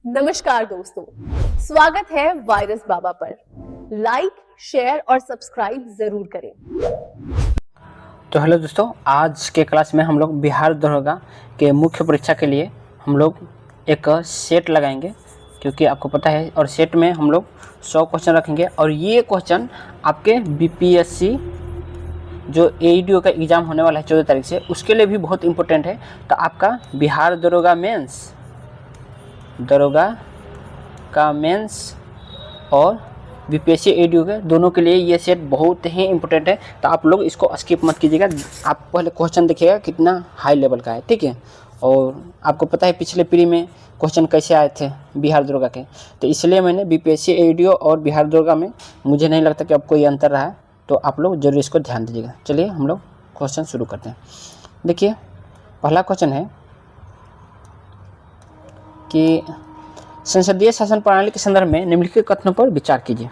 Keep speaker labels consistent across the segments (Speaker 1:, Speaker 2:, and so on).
Speaker 1: नमस्कार दोस्तों, स्वागत है वायरस बाबा पर। लाइक, शेयर और सब्सक्राइब जरूर करें।
Speaker 2: तो हेलो दोस्तों, आज के क्लास में हम लोग बिहार दरोगा के मुख्य परीक्षा के लिए हम लोग एक सेट लगाएंगे, क्योंकि आपको पता है। और सेट में हम लोग 100 क्वेश्चन रखेंगे और ये क्वेश्चन आपके बीपीएससी जो एईडीओ का एग्ज़ाम होने वाला है 14 तारीख से, उसके लिए भी बहुत इंपॉर्टेंट है। तो आपका बिहार दरोगा का मेंस और बीपीएससी एईडीओ के दोनों के लिए ये सेट बहुत ही इंपॉर्टेंट है। तो आप लोग इसको स्किप मत कीजिएगा। आप पहले क्वेश्चन देखिएगा कितना हाई लेवल का है, ठीक है। और आपको पता है पिछले पीढ़ी में क्वेश्चन कैसे आए थे बिहार दरोगा के, तो इसलिए मैंने बीपीएससी एईडीओ और बिहार दरोगा में मुझे नहीं लगता कि अब कोई अंतर रहा है। तो आप लोग जरूर इसको ध्यान दीजिएगा। चलिए हम लोग क्वेश्चन शुरू करते हैं। देखिए, पहला क्वेश्चन है कि संसदीय शासन प्रणाली के संदर्भ में निम्नलिखित कथनों पर विचार कीजिए।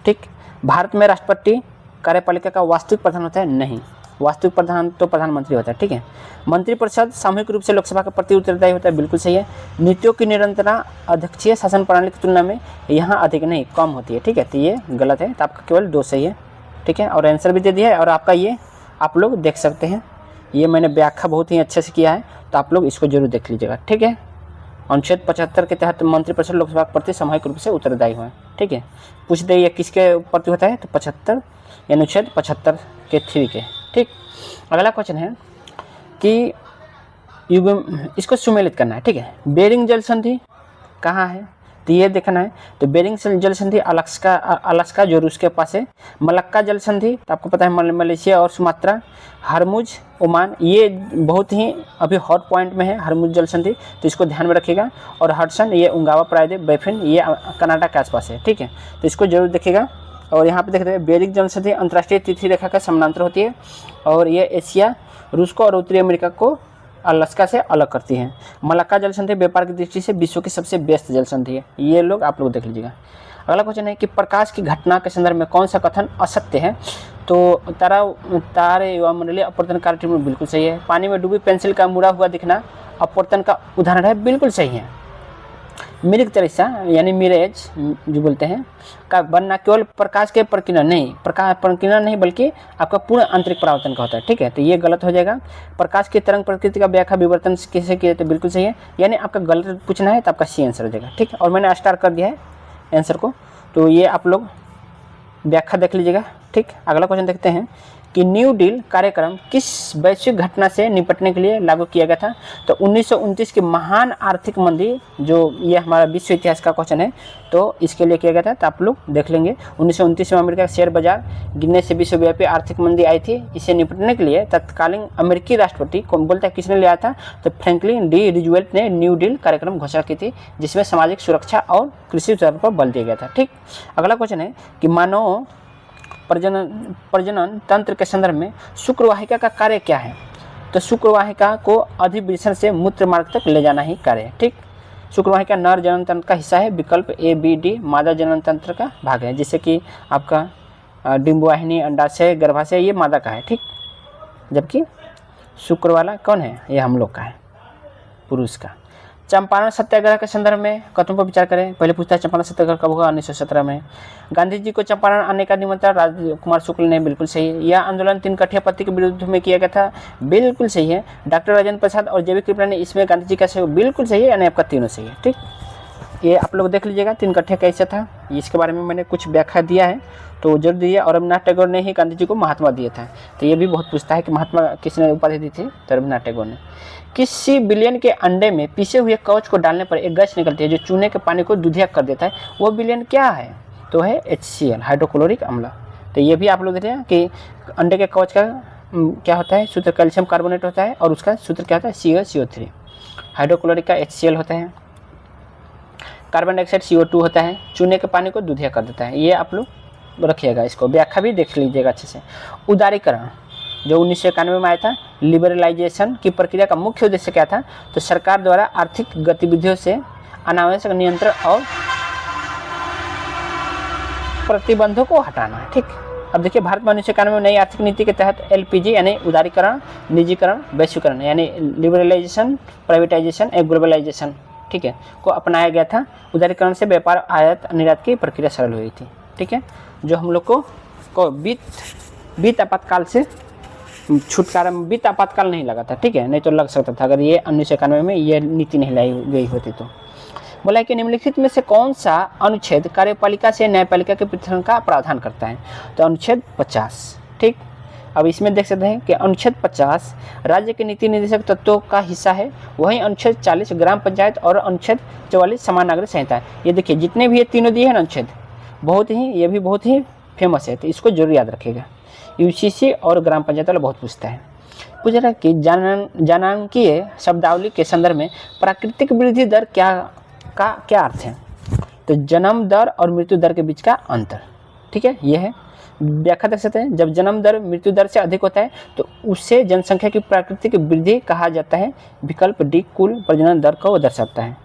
Speaker 2: ठीक, भारत में राष्ट्रपति कार्यपालिका का वास्तविक प्रधान होता है? नहीं, वास्तविक प्रधान तो प्रधानमंत्री होता है, ठीक है। मंत्रिपरिषद सामूहिक रूप से लोकसभा का प्रति उत्तरदायी होता है? बिल्कुल सही है। नीतियों की निरंतरता अध्यक्षीय शासन प्रणाली की तुलना में यहाँ अधिक नहीं कम होती है, ठीक है। तो ये गलत है, तो आपका केवल 2 सही है, ठीक है। और आंसर भी दे दिया है और आपका ये आप लोग देख सकते हैं, ये मैंने व्याख्या बहुत ही अच्छे से किया है, तो आप लोग इसको जरूर देख लीजिएगा, ठीक है। अनुच्छेद 75 के तहत मंत्रिपरिषद लोकसभा के प्रति सामूहिक रूप से उत्तरदायी हुए, ठीक है। पूछ दे ये किसके प्रति होता है, तो 75 या अनुच्छेद 75 के 3 के, ठीक। अगला क्वेश्चन है कि इसको सुमेलित करना है, ठीक है। बेरिंग जल संधि कहाँ है, तो ये देखना है। तो बेरिंग जल संधि अलास्का जो रूस के पास है। मलक्का जल संधि तो आपको पता है मलेशिया और सुमात्रा। हरमुज ओमान, ये बहुत ही अभी हॉट पॉइंट में है हरमुज जल संधि, तो इसको ध्यान में रखिएगा। और हडसन, ये उंगावा प्रायद्वीप, बैफिन, ये कनाडा के आसपास है, ठीक है। तो इसको जरूर देखिएगा। और यहाँ पे देखते हैं बेरिंग जल संधि अंतर्राष्ट्रीय तिथि रेखा का समानांतर होती है और ये एशिया, रूस को और उत्तरी अमेरिका को अलास्का से अलग करती है। मलक्का जल संधि व्यापार की दृष्टि से विश्व की सबसे व्यस्त जल संधि है। ये लोग आप लोग देख लीजिएगा। अगला क्वेश्चन है कि प्रकाश की घटना के संदर्भ में कौन सा कथन असत्य है, तो तारे युवा मंडलीय अपवर्तन कार्य में बिल्कुल सही है। पानी में डूबी पेंसिल का मुड़ा हुआ दिखना अपवर्तन का उदाहरण है, बिल्कुल सही है। मृग तरिसा यानी मिरेज जो बोलते हैं का बनना केवल प्रकाश के प्रकीर्णन नहीं, प्रकाश प्रकीर्णन नहीं बल्कि आपका पूर्ण आंतरिक परावर्तन का होता है, ठीक है। तो ये गलत हो जाएगा। प्रकाश की तरंग प्रकृति का व्याख्या विवर्तन कैसे किए, तो बिल्कुल सही है। यानी आपका गलत पूछना है तो आपका सी आंसर हो जाएगा, ठीक है। और मैंने स्टार कर दिया है आंसर को, तो ये आप लोग व्याख्या देख लीजिएगा, ठीक। अगला क्वेश्चन देखते हैं कि न्यू डील कार्यक्रम किस वैश्विक घटना से निपटने के लिए लागू किया गया था, तो 1929 की महान आर्थिक मंदी, जो ये हमारा विश्व इतिहास का क्वेश्चन है, तो इसके लिए किया गया था। तो आप लोग देख लेंगे 1929 में अमेरिका का शेयर बाजार गिरने से विश्वव्यापी आर्थिक मंदी आई थी। इसे निपटने के लिए तत्कालीन अमेरिकी राष्ट्रपति कौन बोलता है किसने लिया था, तो फ्रैंकलिन डी रूजवेल्ट ने न्यू डील कार्यक्रम घोषणा की थी, जिसमें सामाजिक सुरक्षा और कृषि सुधार पर बल दिया गया था, ठीक। अगला क्वेश्चन है कि मानव प्रजनन तंत्र के संदर्भ में शुक्रवाहिका का कार्य क्या है, तो शुक्रवाहिका को अधिवृषण से मूत्र मार्ग तक ले जाना ही कार्य है, ठीक। शुक्रवाहिका नर जनन तंत्र का हिस्सा है, विकल्प ए बी डी। मादा जनन तंत्र का भाग है, जिससे कि आपका डिंबवाहिनी, अंडाशय, गर्भाशय ये मादा का है, ठीक। जबकि शुक्र वाला कौन है, ये हम लोग का है, पुरुष का। चंपारण सत्याग्रह के संदर्भ में कथनों पर विचार करें। पहले पूछता है चंपारण सत्याग्रह कब हुआ, 1917 में। गांधी जी को चंपारण आने का निमंत्रण राजकुमार शुक्ल ने, बिल्कुल सही है। यह आंदोलन 3 कठिया पत्ती के विरुद्ध में किया गया था, बिल्कुल सही है। डॉक्टर राजेंद्र प्रसाद और जेबी कृपला ने इसमें गांधी जी का सहयोग, बिल्कुल सही है। यानी आपका तीनों सही है, ठीक। ये आप लोग देख लीजिएगा 3 कठिया कैसे था, इसके बारे में मैंने कुछ व्याख्या दिया है, तो जरूर दिए। और रविन्द्रनाथ टैगोर ने ही गांधी जी को महात्मा दिया था, तो ये भी बहुत पूछता है कि महात्मा किसने उपाधि दी थी, तो रविन्द्रनाथ टैगोर ने। किसी बिलियन के अंडे में पीसे हुए कवच को डालने पर एक गैस निकलती है जो चूने के पानी को दूधिया कर देता है, वो बिलियन क्या है, तो है HCl, हाइड्रोक्लोरिक अम्ल। तो ये भी आप लोग देख रहे हैं कि अंडे के कवच का क्या होता है सूत्र, कैल्शियम कार्बोनेट होता है, और उसका सूत्र क्या होता है CaCO3। हाइड्रोक्लोरिक का HCl होता है, कार्बन डाइऑक्साइड CO2 होता है, चूने के पानी को दूधिया कर देता है। ये आप लोग रखिएगा, इसको व्याख्या भी देख लीजिएगा अच्छे से। उदारीकरण जो 1991 में आया था, लिबरलाइजेशन की प्रक्रिया का मुख्य उद्देश्य क्या था, तो सरकार द्वारा आर्थिक गतिविधियों से अनावश्यक नियंत्रण और प्रतिबंधों को हटाना है, ठीक। अब देखिए भारत में 1991 में नई आर्थिक नीति के तहत LPG यानी उदारीकरण, निजीकरण, वैश्वीकरण यानी लिबरलाइजेशन, प्राइवेटाइजेशन एंड ग्लोबलाइजेशन, ठीक है, को अपनाया गया था। उदारीकरण से व्यापार आयात निर्यात की प्रक्रिया सरल हुई थी। ठीक है, जो हम लोग को वित्त आपातकाल से छुटकारा, वित्त आपातकाल नहीं लगा था। ठीक है, नहीं तो लग सकता था अगर ये 1991 में ये नीति नहीं लाई गई होती तो। बोला है कि निम्नलिखित में से कौन सा अनुच्छेद कार्यपालिका से न्यायपालिका के पृथक्करण का प्रावधान करता है? तो अनुच्छेद 50। ठीक, अब इसमें देख सकते हैं कि अनुच्छेद 50 राज्य के नीति निर्देशक तत्वों का हिस्सा है। वहीं अनुच्छेद 40 ग्राम पंचायत और अनुच्छेद 44 समान नागरिक संहिता है। ये देखिए जितने भी ये तीनों दिए हैं ना अनुच्छेद, ये भी बहुत ही फेमस है, तो इसको जरूर याद रखिएगा। यूसीसी और ग्राम पंचायत वाला बहुत पूछता है। पूछ रहा है कि जनांकीय शब्दावली के संदर्भ में प्राकृतिक वृद्धि दर का क्या अर्थ है? तो जन्म दर और मृत्यु दर के बीच का अंतर। ठीक है, यह है व्याख्या देख सकते हैं। जब जन्म दर मृत्यु दर से अधिक होता है तो उससे जनसंख्या की प्राकृतिक वृद्धि कहा जाता है। विकल्प डी कुल प्रजनन दर को दर्शाता है।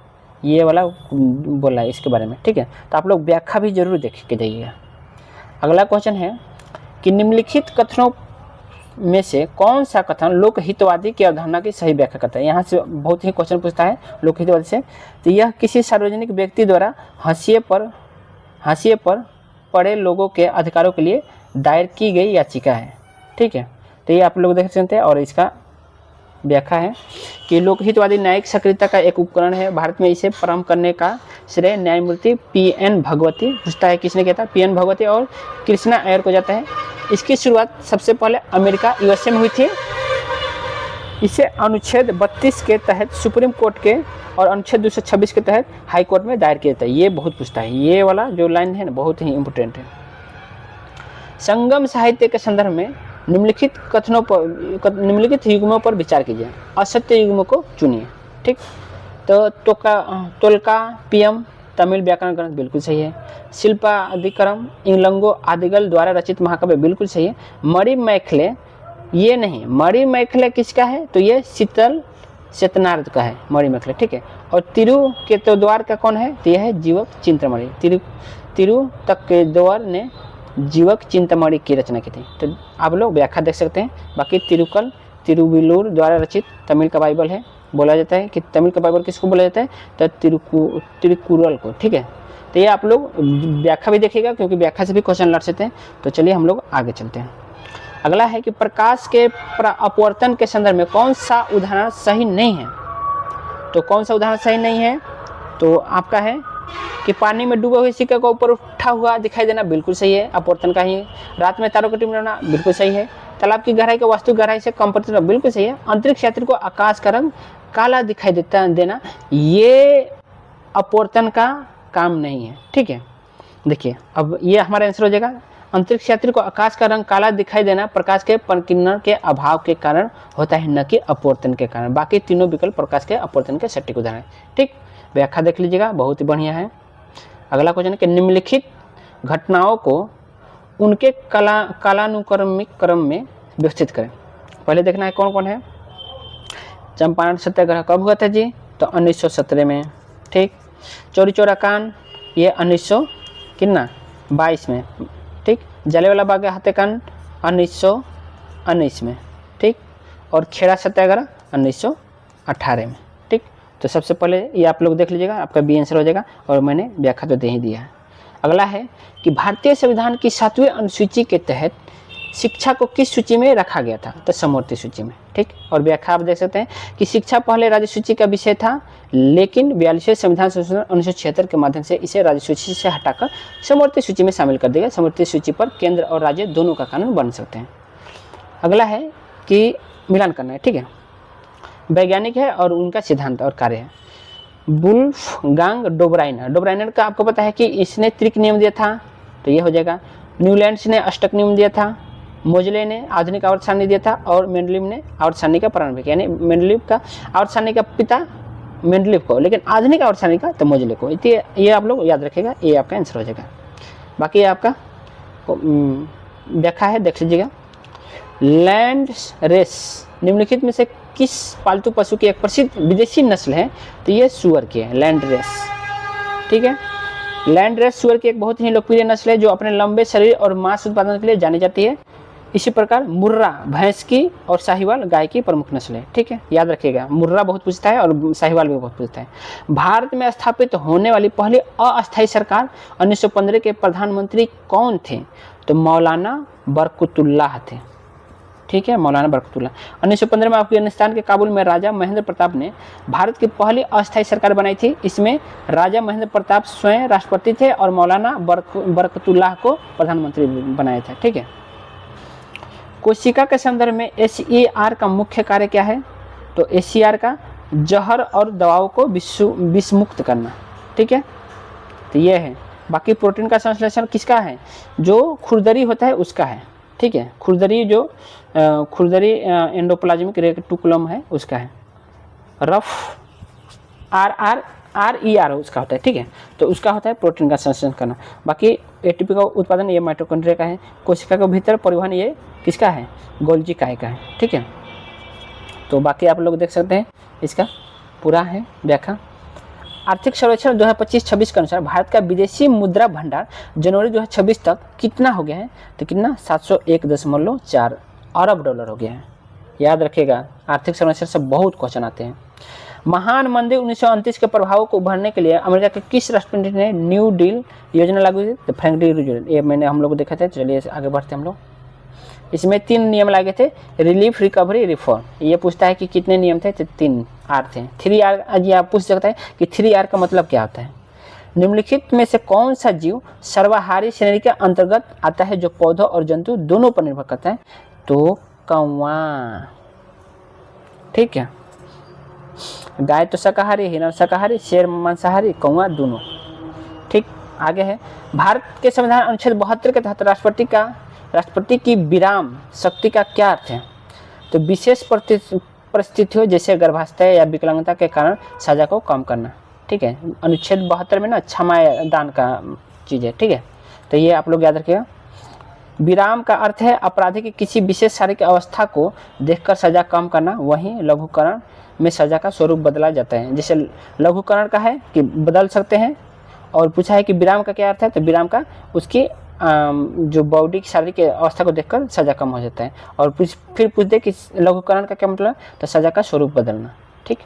Speaker 2: ये वाला बोला है इसके बारे में। ठीक है, तो आप लोग व्याख्या भी जरूर देख के जाइएगा। अगला क्वेश्चन है कि निम्नलिखित कथनों में से कौन सा कथन लोकहितवादी की अवधारणा की सही व्याख्या करता है? यहाँ से बहुत ही क्वेश्चन पूछता है लोकहितवादी से। तो यह किसी सार्वजनिक व्यक्ति द्वारा हाशिए पर पड़े लोगों के अधिकारों के लिए दायर की गई याचिका है। ठीक है, तो ये आप लोग देख सकते हैं। और इसका व्याख्या है कि लोकहितवादी न्यायिक सक्रियता का एक उपकरण है। भारत में इसे प्रारंभ करने का श्रेय न्यायमूर्ति पीएन भगवती, पूछता है किसने किया था? पीएन भगवती और कृष्णा अय्यर को जाता है। इसकी शुरुआत सबसे पहले अमेरिका यूएसए में हुई थी। इसे अनुच्छेद 32 के तहत सुप्रीम कोर्ट के और अनुच्छेद 226 के तहत हाई कोर्ट में दायर किया जाता है। ये बहुत पूछता है, ये वाला जो लाइन है ना बहुत ही इंपोर्टेंट है। संगम साहित्य के संदर्भ में निम्नलिखित युग्मों पर विचार कीजिए। असत्य युग्मों को चुनिए। ठीक, तो तोलका पीएम तमिल व्याकरण ग्रंथ बिल्कुल सही है। शिल्पाधिकरम इंगलंगो आदिगल द्वारा रचित महाकाव्य बिल्कुल सही है। मणि मैखले ये नहीं, मणि मैखले किसका है? तो ये शीतल चेतनार्थ का है मणि मैखले। ठीक है, और तिरु के तो द्वार का कौन है? तो यह है जीवक चिंतामणि। तिरु तक के द्वार ने जीवक चिंतामणि की रचना की थी। तो आप लोग व्याख्या देख सकते हैं। बाकी तिरुविल्लुर द्वारा रचित तमिल का बाइबल है। बोला जाता है कि तमिल का बाइबल किसको बोला जाता है? तो तिरुकुरल को। ठीक है, तो ये आप लोग व्याख्या भी देखिएगा क्योंकि व्याख्या से भी क्वेश्चन लड़ सकते हैं। तो चलिए हम लोग आगे चलते हैं। अगला है कि प्रकाश के अपवर्तन के संदर्भ में कौन सा उदाहरण सही नहीं है? तो कौन सा उदाहरण सही नहीं है? तो आपका है कि पानी में डूबे हुए सिक्के को ऊपर उठा हुआ दिखाई देना बिल्कुल सही है, अपवर्तन का ही है। रात में तारों की टिमटिमाना बिल्कुल सही है। तालाब की गहराई का वास्तविक गहराई से कम परिवर्तन बिल्कुल सही है। अंतरिक्ष यात्री को आकाश का रंग काला दिखाई देना ये अपवर्तन का काम नहीं है। ठीक है, देखिए अब ये हमारा आंसर हो जाएगा। अंतरिक्ष यात्री को आकाश का रंग काला दिखाई देना प्रकाश के परिकिरण के अभाव के कारण होता है, न कि अपवर्तन के कारण। बाकी तीनों विकल्प प्रकाश के अपवर्तन के सटीक उदाहरण है। ठीक, व्याख्या देख लीजिएगा, बहुत ही बढ़िया है। अगला क्वेश्चन है कि निम्नलिखित घटनाओं को उनके कालानुक्रमिक क्रम में व्यवस्थित करें। पहले देखना है कौन कौन है। चंपारण सत्याग्रह कब हुआ था जी? तो 1917 में। ठीक, चौरी चौरा कांड ये 1922 में। ठीक, जलियांवाला बाग हत्याकांड 1919 में। ठीक, और खेड़ा सत्याग्रह 1918 में। ठीक, तो सबसे पहले ये आप लोग देख लीजिएगा, आपका बी आंसर हो जाएगा। और मैंने व्याख्या तो दे ही दिया है। अगला है कि भारतीय संविधान की 7वीं अनुसूची के तहत शिक्षा को किस सूची में रखा गया था? तो समवर्ती सूची में। ठीक, और व्याख्या आप देख सकते हैं कि शिक्षा पहले राज्य सूची का विषय था, लेकिन 42वें संविधान संशोधन 1976 के माध्यम से इसे राज्य सूची से हटाकर समवर्ती सूची में शामिल कर दिया। समवर्ती सूची पर केंद्र और राज्य दोनों का कानून बन सकते हैं। अगला है कि मिलान करना है। ठीक है, वैज्ञानिक है और उनका सिद्धांत और कार्य है। वुल्फगांग डोबराइनर का आपको पता है कि इसने त्रिक नियम दिया था, तो ये हो जाएगा। न्यूलैंड्स ने अष्टक नियम दिया था। मोजले ने आधुनिक आवर्त सारणी दिया था और मेंडलीव ने आवर्त सारणी का प्रारंभ किया। यानी मेंडलीव का आवर्त सारणी का पिता मेंडलीव को, लेकिन आधुनिक आवर्त सारणी का तो मोजले को। ये आप लोग याद रखिएगा, ये आपका आंसर हो जाएगा। बाकी आपका व्याख्या है, देख लीजिएगा। लैंड रेस निम्नलिखित में से किस पालतू पशु की एक प्रसिद्ध विदेशी नस्ल है? तो ये सुअर की है, लैंड रेस। ठीक है, लैंड रेस सुअर की एक बहुत ही लोकप्रिय नस्ल है जो अपने लंबे शरीर और मांस उत्पादन के लिए जानी जाती है। इसी प्रकार मुर्रा भैंस की और साहिवाल गाय की प्रमुख नस्ल है। ठीक है, याद रखिएगा, मुर्रा बहुत पूछता है और साहिवाल भी बहुत पूछता है। भारत में स्थापित होने वाली पहली अस्थायी सरकार 1915 के प्रधानमंत्री कौन थे? तो मौलाना बरकतुल्लाह थे। ठीक है, मौलाना बरकतुल्लाह। 1915 में अफगानिस्तान के काबुल में राजा महेंद्र प्रताप ने भारत की पहली अस्थायी सरकार बनाई थी। इसमें राजा महेंद्र प्रताप स्वयं राष्ट्रपति थे और मौलाना बरकतुल्लाह को प्रधानमंत्री बनाया था। ठीक है, कोशिका के संदर्भ में SER का मुख्य कार्य क्या है? तो SER का जहर और दवाओं को विषमुक्त करना। ठीक है, तो ये है। बाकी प्रोटीन का संश्लेषण किसका है? जो खुरदरी होता है उसका है। ठीक है, खुरदरी जो खुरदरी एंडोप्लाज्मिक रेटिकुलम है उसका है। रफ RER उसका होता है। ठीक है, तो उसका होता है प्रोटीन का संश्लेषण करना। बाकी ATP का उत्पादन ये माइटोकॉन्ड्रिया का है। कोशिका के भीतर परिवहन ये किसका है? गोल्जी काय का है। ठीक है, तो बाकी आप लोग देख सकते हैं, इसका पूरा है व्याख्या। आर्थिक सर्वेक्षण 2025-26 के अनुसार भारत का विदेशी मुद्रा भंडार जनवरी 2026 तक कितना हो गया है? तो कितना? 701.4 अरब डॉलर हो गया है। याद रखिएगा, आर्थिक सर्वेक्षण से बहुत क्वेश्चन आते हैं। महान मंदी 1929 के प्रभावों को उभरने के लिए अमेरिका के किस राष्ट्रपति ने न्यू डील योजना लागू की? तो फ्रैंकलिन रूजवेल्ट। ये मैंने हम लोग देखा था। चलिए आगे बढ़ते हम लोग। इसमें 3 नियम लागे थे, रिलीफ, रिकवरी, रिफॉर्म। ये पूछता है कि कितने नियम थे? तो 3 R थे। 3R आज आप पूछ सकते हैं कि 3R का मतलब क्या होता है? निम्नलिखित में से कौन सा जीव सर्वाहारी श्रेणी के अंतर्गत आता है जो पौधों और जंतु दोनों पर निर्भर करता है? तो कौवा। ठीक है, गाय तो शाकाहारी, हिरण शाकाहारी, शेर मांसाहारी, कौवा दोनों। ठीक, आगे है। भारत के संविधान अनुच्छेद 72 के तहत राष्ट्रपति की विराम शक्ति का क्या अर्थ है? तो विशेष परिस्थितियों जैसे गर्भावस्था या विकलांगता के कारण सजा को कम करना। ठीक है, अनुच्छेद 72 में ना क्षमा दान का चीज़ है। ठीक है, तो ये आप लोग याद रखिएगा। विराम का अर्थ है अपराधी की किसी विशेष शारीरिक अवस्था को देखकर सजा कम करना। वहीं लघुकरण में सजा का स्वरूप बदला जाता है। जैसे लघुकरण का है कि बदल सकते हैं, और पूछा है कि विराम का क्या अर्थ है? तो विराम का उसकी जो बॉडी की शारीरिक अवस्था को देखकर सजा कम हो जाता है। और फिर पूछ दे कि लघुकरण का क्या मतलब? तो सजा का स्वरूप बदलना। ठीक,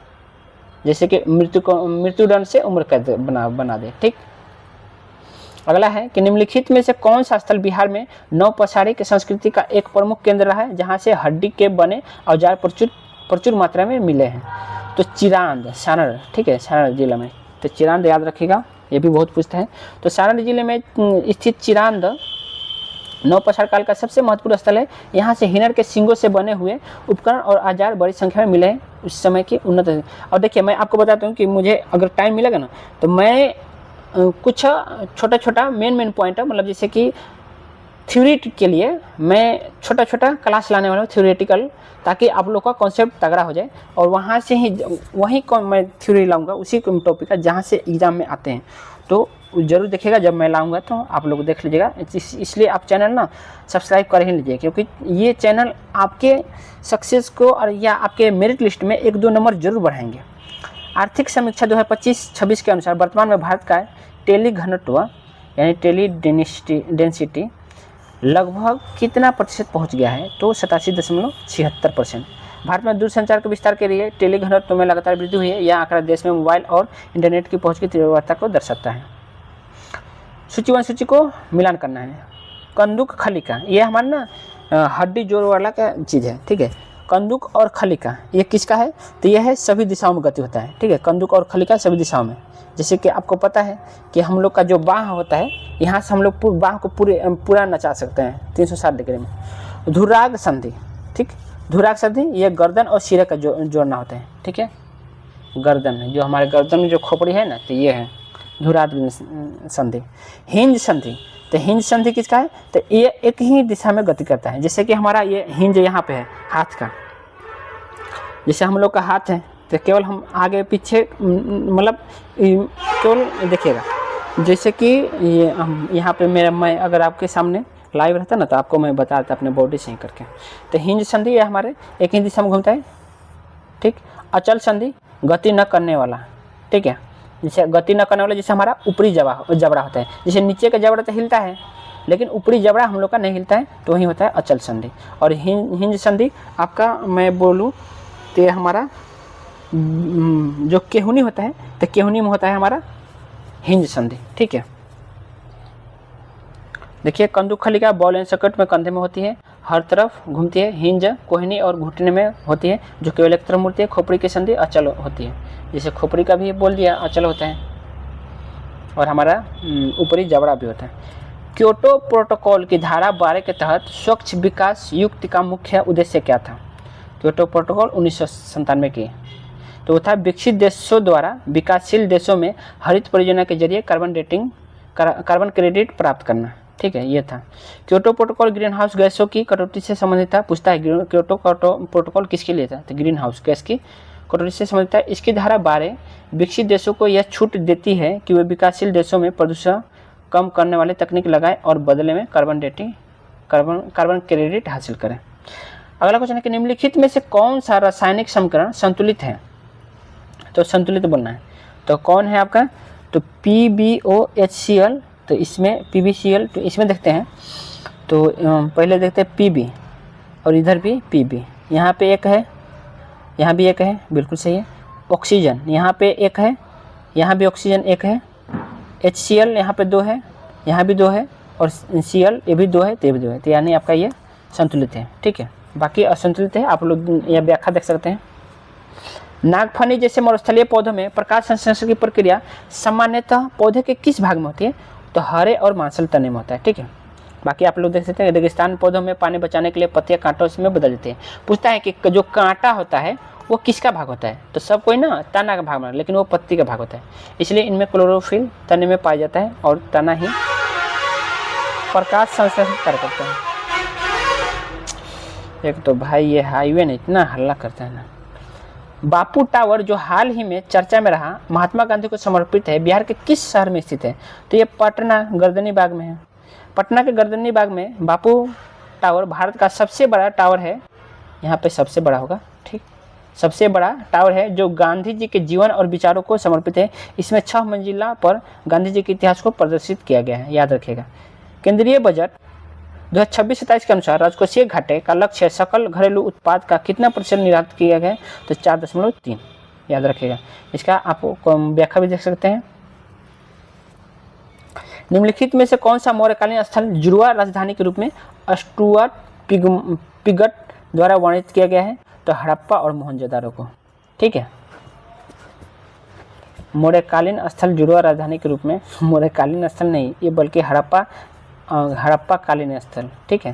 Speaker 2: जैसे कि मृत्युदंड से उम्र कैद बना दे। ठीक, अगला है कि निम्नलिखित में से कौन सा स्थल बिहार में नौपसारी की संस्कृति का एक प्रमुख केंद्र रहा है, जहाँ से हड्डी के बने औजार प्रचुर मात्रा में मिले हैं? तो चिरांद, सारण। ठीक है, सारण जिला में। तो चिरांद याद रखिएगा, ये भी बहुत पूछता है। तो सारण जिले में स्थित चिरांद नवपसार काल का सबसे महत्वपूर्ण स्थल है। यहाँ से हिरण के सींगों से बने हुए उपकरण और औजार बड़ी संख्या में मिले हैं उस समय की उन्नत। और देखिए, मैं आपको बताता हूँ कि मुझे अगर टाइम मिलेगा ना तो मैं कुछ छोटा मेन पॉइंट है, मतलब जैसे कि थ्योरी के लिए मैं छोटा क्लास लाने वाला हूँ, थ्योरेटिकल, ताकि आप लोग का कॉन्सेप्ट तगड़ा हो जाए। और वहाँ से ही वहीं को मैं थ्योरी लाऊंगा, उसी टॉपिक का जहाँ से एग्जाम में आते हैं। तो जरूर देखिएगा, जब मैं लाऊंगा तो आप लोग देख लीजिएगा। इसलिए आप चैनल ना सब्सक्राइब कर ही लीजिए, क्योंकि ये चैनल आपके सक्सेस को और या आपके मेरिट लिस्ट में 1-2 नंबर जरूर बढ़ाएंगे। आर्थिक समीक्षा 2025-26 के अनुसार वर्तमान में भारत का टेली घनत्व यानी टेली डेंसिटी लगभग कितना प्रतिशत पहुंच गया है? तो 87.76%। भारत में दूरसंचार के विस्तार के लिए टेली घनत्व में लगातार वृद्धि हुई है। यह आंकड़ा देश में मोबाइल और इंटरनेट की पहुंच की तीव्रता को दर्शाता है। सूची 1 सूची को मिलान करना है। कंदुक खलिका, ये हमारा ना हड्डी जोड़ वाला का चीज़ है। ठीक है, कंदुक और खलिका ये किसका है? तो यह है सभी दिशाओं में गति होता है। ठीक है, कंदुक और खलिका सभी दिशाओं में। जैसे कि आपको पता है कि हम लोग का जो बाह होता है, यहाँ से हम लोग बाह को पूरा नचा सकते हैं 360 डिग्री में। धुराग संधि, ठीक, धुराग संधि ये गर्दन और सिरे का जोड़ना होता है। ठीक है, गर्दन जो हमारे गर्दन में जो खोपड़ी है ना, तो ये है धुराग संधि। हिंज संधि, तो हिंज संधि किसका है? तो ये एक ही दिशा में गति करता है। जैसे कि हमारा ये हिंज यहाँ पे है हाथ का, जैसे हम लोग का हाथ है तो केवल हम आगे पीछे मतलब केवल देखिएगा, जैसे कि ये यहाँ पे मैं अगर आपके सामने लाइव रहता ना तो आपको मैं बताता अपने बॉडी से ही करके। तो हिंज संधि ये हमारे एक ही दिशा में घूमता है। ठीक, अचल संधि गति न करने वाला। ठीक है, जैसे गति न करने वाला, जैसे हमारा ऊपरी जबड़ा होता है, जैसे नीचे का जबड़ा तो हिलता है लेकिन ऊपरी जबड़ा हम लोग का नहीं हिलता है, तो वही होता है अचल संधि। और हिंज संधि आपका मैं बोलूँ तो हमारा जो केहुनी होता है, तो केहुनी में होता है हमारा हिंज संधि। ठीक है, देखिए कंदुकखलिका बॉल एंड सॉकेट में कंधे में होती है, हर तरफ घूमती है। हिंज कोहनी और घुटने में होती है, जो केवल एक तरफ मुड़ती है। खोपड़ी की संधि अचल होती है, जैसे खोपड़ी का भी बोल दिया अचल होता है। और हमारा ऊपरी जबड़ा भी होता है। क्योटो प्रोटोकॉल की धारा 12 के तहत स्वच्छ विकास युक्त का मुख्य उद्देश्य क्या था? क्योटो प्रोटोकॉल 1997 की, तो वो था विकसित देशों द्वारा विकासशील देशों में हरित परियोजना के जरिए कार्बन क्रेडिट प्राप्त करना। ठीक है, ये था। क्योटो प्रोटोकॉल ग्रीन हाउस गैसों की कटौती से संबंधित था। पूछता है क्योटो प्रोटोकॉल किसके लिए था? तो ग्रीन हाउस गैस की कटौती से संबंधित था। इसकी धारा 12 विकसित देशों को यह छूट देती है कि वे विकासशील देशों में प्रदूषण कम करने वाले तकनीक लगाएं और बदले में कार्बन क्रेडिट हासिल करें। अगला क्वेश्चन है कि निम्नलिखित में से कौन सा रासायनिक समीकरण संतुलित है? तो संतुलित बोलना है, तो कौन है आपका? तो PbOHCl, तो इसमें PbCl, तो इसमें देखते हैं। तो पहले देखते हैं Pb, और इधर भी Pb, यहाँ पे एक है, यहाँ भी एक है, बिल्कुल सही है। ऑक्सीजन यहाँ पे एक है, यहाँ भी ऑक्सीजन एक है। HCl यहाँ पे 2 है, यहाँ भी 2 है, और Cl ये भी 2 है, तो ये भी 2 है, तो यानी आपका ये संतुलित है। ठीक है, बाकी असंतुलित है, आप लोग यह व्याख्या देख सकते हैं। नागफनी जैसे मरुस्थलीय पौधों में प्रकाश संश्लेषण की प्रक्रिया सामान्यतः पौधे के किस भाग में होती है? तो हरे और मांसल तने में होता है। ठीक है, बाकी आप लोग देख सकते हैं रेगिस्तान पौधों में पानी बचाने के लिए पत्तियां कांटों में बदल देते हैं। पूछता है कि जो कांटा होता है वो किसका भाग होता है? तो सब कोई ना तना का भाग बना, लेकिन वो पत्ती का भाग होता है, इसलिए इनमें क्लोरोफिल तने में पाया जाता है और तना ही प्रकाश संश्लेषण कार्य करता है। एक तो भाई ये हाईवे ने इतना हल्ला करता है ना। बापू टावर जो हाल ही में चर्चा में रहा, महात्मा गांधी को समर्पित है, बिहार के किस शहर में स्थित है? तो ये पटना गर्दनी बाग में है। पटना के गर्दनी बाग में बापू टावर भारत का सबसे बड़ा टावर है, यहाँ पे सबसे बड़ा होगा। ठीक, सबसे बड़ा टावर है जो गांधी जी के जीवन और विचारों को समर्पित है। इसमें 6 मंजिला पर गांधी जी के इतिहास को प्रदर्शित किया गया है, याद रखिएगा। केंद्रीय बजट 2026-27 के अनुसार राजकोषीय घाटे का लक्ष्य सकल घरेलू उत्पाद का कितना प्रतिशत निर्धारित किया गया है? तो 4.3, याद रखिएगा। इसका आप व्याख्या भी देख सकते हैं। निम्नलिखित में से कौन सा मौर्यकालीन स्थल जुड़वा राजधानी के रूप में स्टुअर्ट पिगट द्वारा वर्णित किया गया है? तो हड़प्पा और मोहनजोदारो को। ठीक है, मौर्यकालीन स्थल जुड़वा राजधानी के रूप में, मौर्यकालीन स्थल नहीं ये, बल्कि हड़प्पा कालीन स्थल। ठीक है,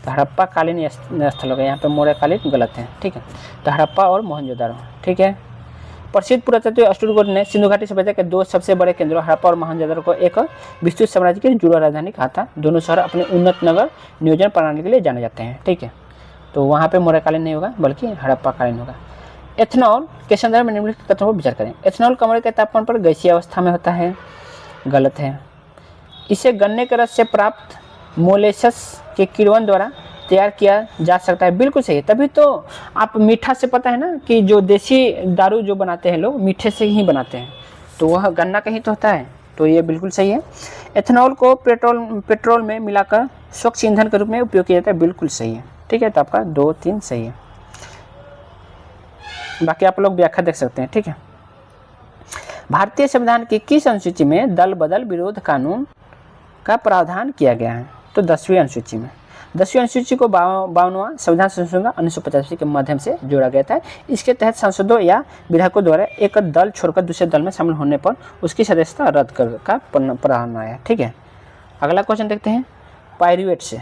Speaker 2: तो हड़प्पा कालीन स्थल होगा, यहाँ पे मौर्यकालीन गलत है। ठीक है, तो हड़प्पा और मोहनजोदारो। ठीक है, प्रसिद्ध पुरातत्व स्टुअर्ट ने सिंधु घाटी सभ्यता के 2 सबसे बड़े केंद्रों हड़प्पा और मोहनजोदारो को एक विस्तृत साम्राज्य की जुड़वा राजधानी कहा था। दोनों शहर अपने उन्नत नगर नियोजन प्रणाली के लिए जाने जाते हैं। ठीक है, तो वहाँ पे मौर्यकालीन नहीं होगा बल्कि हड़प्पा कालीन होगा। एथेनॉल के संदर्भ में निम्नलिखित कथनों पर विचार करें। एथेनॉल कमरे के तापमान पर गैसीय अवस्था में होता है, गलत है। इसे गन्ने के रस से प्राप्त मोलेसस के किण्वन द्वारा तैयार किया जा सकता है, बिल्कुल सही है। तभी तो आप मीठा से पता है ना कि जो देसी दारू जो बनाते हैं लोग मीठे से ही बनाते हैं, तो वह गन्ना का ही तो होता है, तो ये बिल्कुल सही है। एथेनॉल को पेट्रोल में मिलाकर स्वच्छ ईंधन के रूप में उपयोग किया जाता है, बिल्कुल सही है। ठीक है, तो आपका 2, 3 सही है, बाकी आप लोग व्याख्या देख सकते हैं। ठीक है, भारतीय संविधान की किस अनुसूची में दल बदल विरोध कानून का प्रावधान किया गया है? तो 10वीं अनुसूची में। 10वीं अनुसूची को 52वां संविधान संशोधन 1985 के माध्यम से जोड़ा गया था। इसके तहत सांसदों या विधायकों द्वारा एक दल छोड़कर दूसरे दल में शामिल होने पर उसकी सदस्यता रद्द कर का प्रावधान आया। ठीक है, अगला क्वेश्चन देखते हैं। पायरुवेट से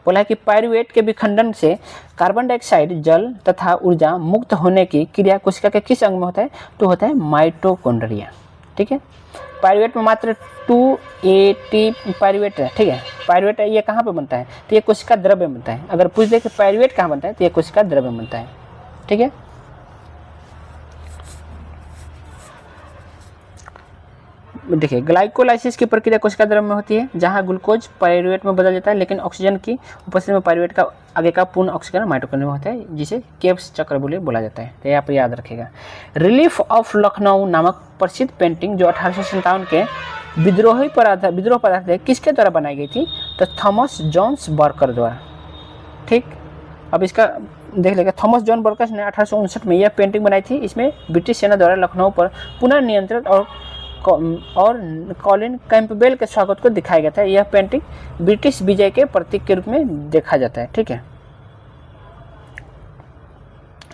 Speaker 2: बोला है कि पायरुवेट के विखंडन से कार्बन डाइऑक्साइड, जल तथा ऊर्जा मुक्त होने की क्रिया कोशिका के किस अंग में होता है? तो होता है माइटोकॉन्ड्रिया। ठीक है, पायरुवेट में मात्र 280 पायरुवेट है। ठीक है, पायरुवेट ये कहाँ पे बनता है? तो ये कोशिका द्रव्य बनता है। अगर पूछ दे कि पायरुवेट कहाँ बनता है, तो ये कोशिका द्रव्य बनता है। ठीक है, देखिए ग्लाइकोलाइसिस की प्रक्रिया कोशिका द्रव्य में होती है, जहां ग्लूकोज पायरुवेट में बदल जाता है, लेकिन ऑक्सीजन की उपस्थिति में पायरुवेट का आगे का पूर्ण ऑक्सीकरण माइटोकॉन्ड्रिया में होता है, जिसे केब्स चक्र बोला जाता है। तो यहाँ पर याद रखेगा। रिलीफ ऑफ लखनऊ नामक प्रसिद्ध पेंटिंग जो 1857 के विद्रोह पदार्थ है किसके द्वारा बनाई गई थी? तो थॉमस जॉन्स बर्कर द्वारा। ठीक, अब इसका देख लेगा। थॉमस जॉन बर्कर ने 1859 में यह पेंटिंग बनाई थी। इसमें ब्रिटिश सेना द्वारा लखनऊ पर पुनः नियंत्रण और कॉलिन कैंपबेल के स्वागत को दिखाया गया था। यह पेंटिंग ब्रिटिश विजय के प्रतीक के रूप में देखा जाता है। ठीक है,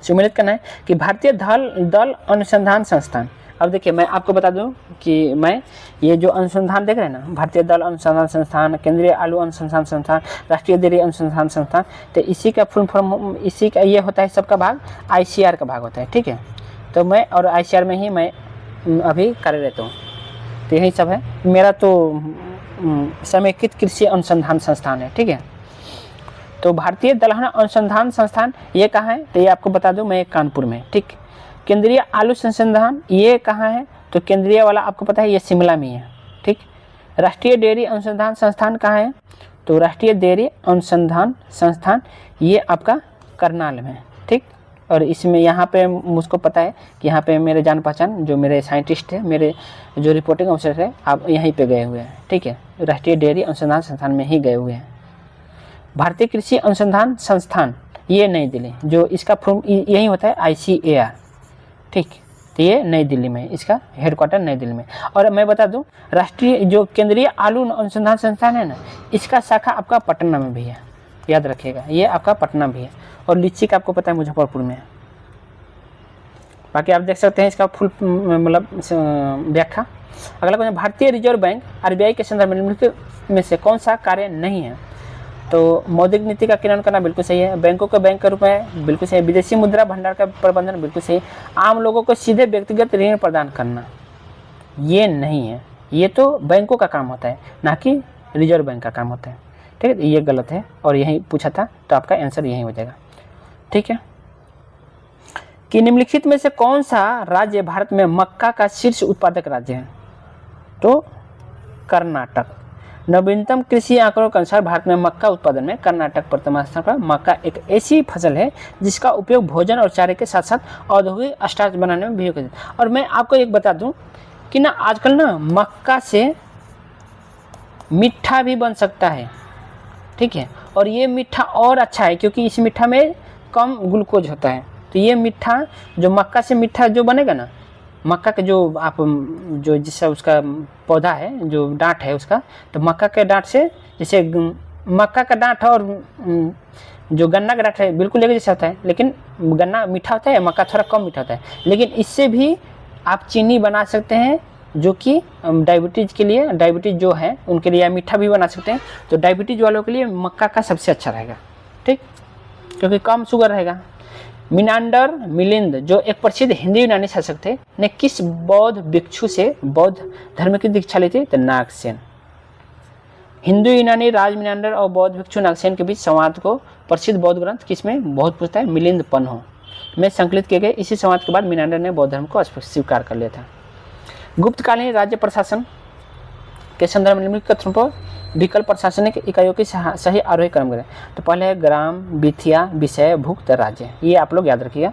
Speaker 2: सम्मिलित करना है कि भारतीय दल अनुसंधान संस्थान। अब देखिए मैं आपको बता दूं कि मैं ये जो अनुसंधान देख रहे हैं ना, भारतीय दल अनुसंधान संस्थान, केंद्रीय आलू अनुसंधान संस्थान, राष्ट्रीय डेयरी अनुसंधान संस्थान, तो इसी का फुल फॉर्म इसी का ये होता है, सबका भाग ICR का भाग होता है। ठीक है, तो मैं और ICR में ही मैं अभी कार्यरत हूँ। तो यही सब है मेरा। तो समेकित कृषि अनुसंधान संस्थान है। ठीक है, तो भारतीय दलहन अनुसंधान संस्थान ये कहाँ है? तो ये आपको बता दूं मैं कानपुर में। ठीक, केंद्रीय आलू संस्थान ये कहाँ है? तो केंद्रीय वाला आपको पता है ये शिमला में है। ठीक, राष्ट्रीय डेयरी अनुसंधान संस्थान कहाँ है? तो राष्ट्रीय डेयरी अनुसंधान संस्थान ये आपका करनाल में। ठीक, और इसमें यहाँ पे मुझको पता है कि यहाँ पे मेरे जान पहचान जो मेरे साइंटिस्ट है, मेरे जो रिपोर्टिंग ऑफिसर है, आप यहीं पे गए हुए हैं। ठीक है, राष्ट्रीय डेयरी अनुसंधान संस्थान में ही गए हुए हैं। भारतीय कृषि अनुसंधान संस्थान ये नई दिल्ली, जो इसका फॉर्म यही होता है ICAR। ठीक, तो ये नई दिल्ली में, इसका हेडक्वार्टर नई दिल्ली में। और मैं बता दूं राष्ट्रीय जो केंद्रीय आलू अनुसंधान संस्थान है ना, इसका शाखा आपका पटना में भी है, याद रखिएगा, ये आपका पटना भी है। और लीची का आपको पता है मुजफ्फरपुर में है। बाकी आप देख सकते हैं इसका फुल मतलब व्याख्या। अगला क्वेश्चन, भारतीय रिजर्व बैंक RBI के संदर्भ में निम्नलिखित में से कौन सा कार्य नहीं है? तो मौद्रिक नीति का क्रियान्वयन करना बिल्कुल सही है। बैंकों को बैंक के रूप में बिल्कुल सही। विदेशी मुद्रा भंडार का प्रबंधन बिल्कुल सही। आम लोगों को सीधे व्यक्तिगत ऋण प्रदान करना ये नहीं है, ये तो बैंकों का काम होता है, ना कि रिजर्व बैंक का काम होता है। ठीक है, ये गलत है और यही पूछा था, तो आपका आंसर यही हो जाएगा। ठीक है, कि निम्नलिखित में से कौन सा राज्य भारत में मक्का का शीर्ष उत्पादक राज्य है? तो कर्नाटक। नवीनतम कृषि आंकड़ों के अनुसार भारत में मक्का उत्पादन में कर्नाटक प्रथम स्थान पर। मक्का एक ऐसी फसल है जिसका उपयोग भोजन और चारे के साथ साथ औद्योगिक स्टार्च बनाने में भी होता है। और मैं आपको एक बता दूं कि ना आजकल ना मक्का से मीठा भी बन सकता है। ठीक है, और ये मीठा और अच्छा है क्योंकि इस मीठा में कम ग्लूकोज होता है। तो ये मीठा जो मक्का से मीठा जो बनेगा ना, मक्का के जो आप जो जिससे उसका पौधा है, जो डांट है उसका, तो मक्का के डांट से जैसे मक्का का डांट और जो गन्ना का डांट है बिल्कुल एक जैसा होता है, लेकिन गन्ना मीठा होता है, मक्का थोड़ा कम मीठा होता है। लेकिन इससे भी आप चीनी बना सकते हैं, जो कि डायबिटीज़ के लिए, डायबिटीज़ जो है उनके लिए मीठा भी बना सकते हैं। तो डायबिटीज़ वालों के लिए मक्का का सबसे अच्छा रहेगा। ठीक, क्योंकि कम शुगर रहेगा। मिनांडर मिलिंद जो एक प्रसिद्ध हिंदी यूनानी शासक थे, ने किस बौद्ध भिक्षु से बौद्ध धर्म की दीक्षा ली थी? तो नागसेन। हिंदू यूनानी राज मिनांडर और बौद्ध भिक्षु नागसेन के बीच संवाद को प्रसिद्ध बौद्ध ग्रंथ किसमें बहुत पूछता है? मिलिंद पन्हो में संकलित किए गए। इसी संवाद के बाद मिनांडर ने बौद्ध धर्म को स्वीकार कर लिया था। गुप्तकालीन राज्य प्रशासन के संदर्भ में निम्नलिखित कथनों पर विकल्प प्रशासनिक इकाइयों की सही आरोही क्रम करें। तो पहले है ग्राम, विथिया, विषय, भुक्त, राज्य। ये आप लोग याद रखिएगा।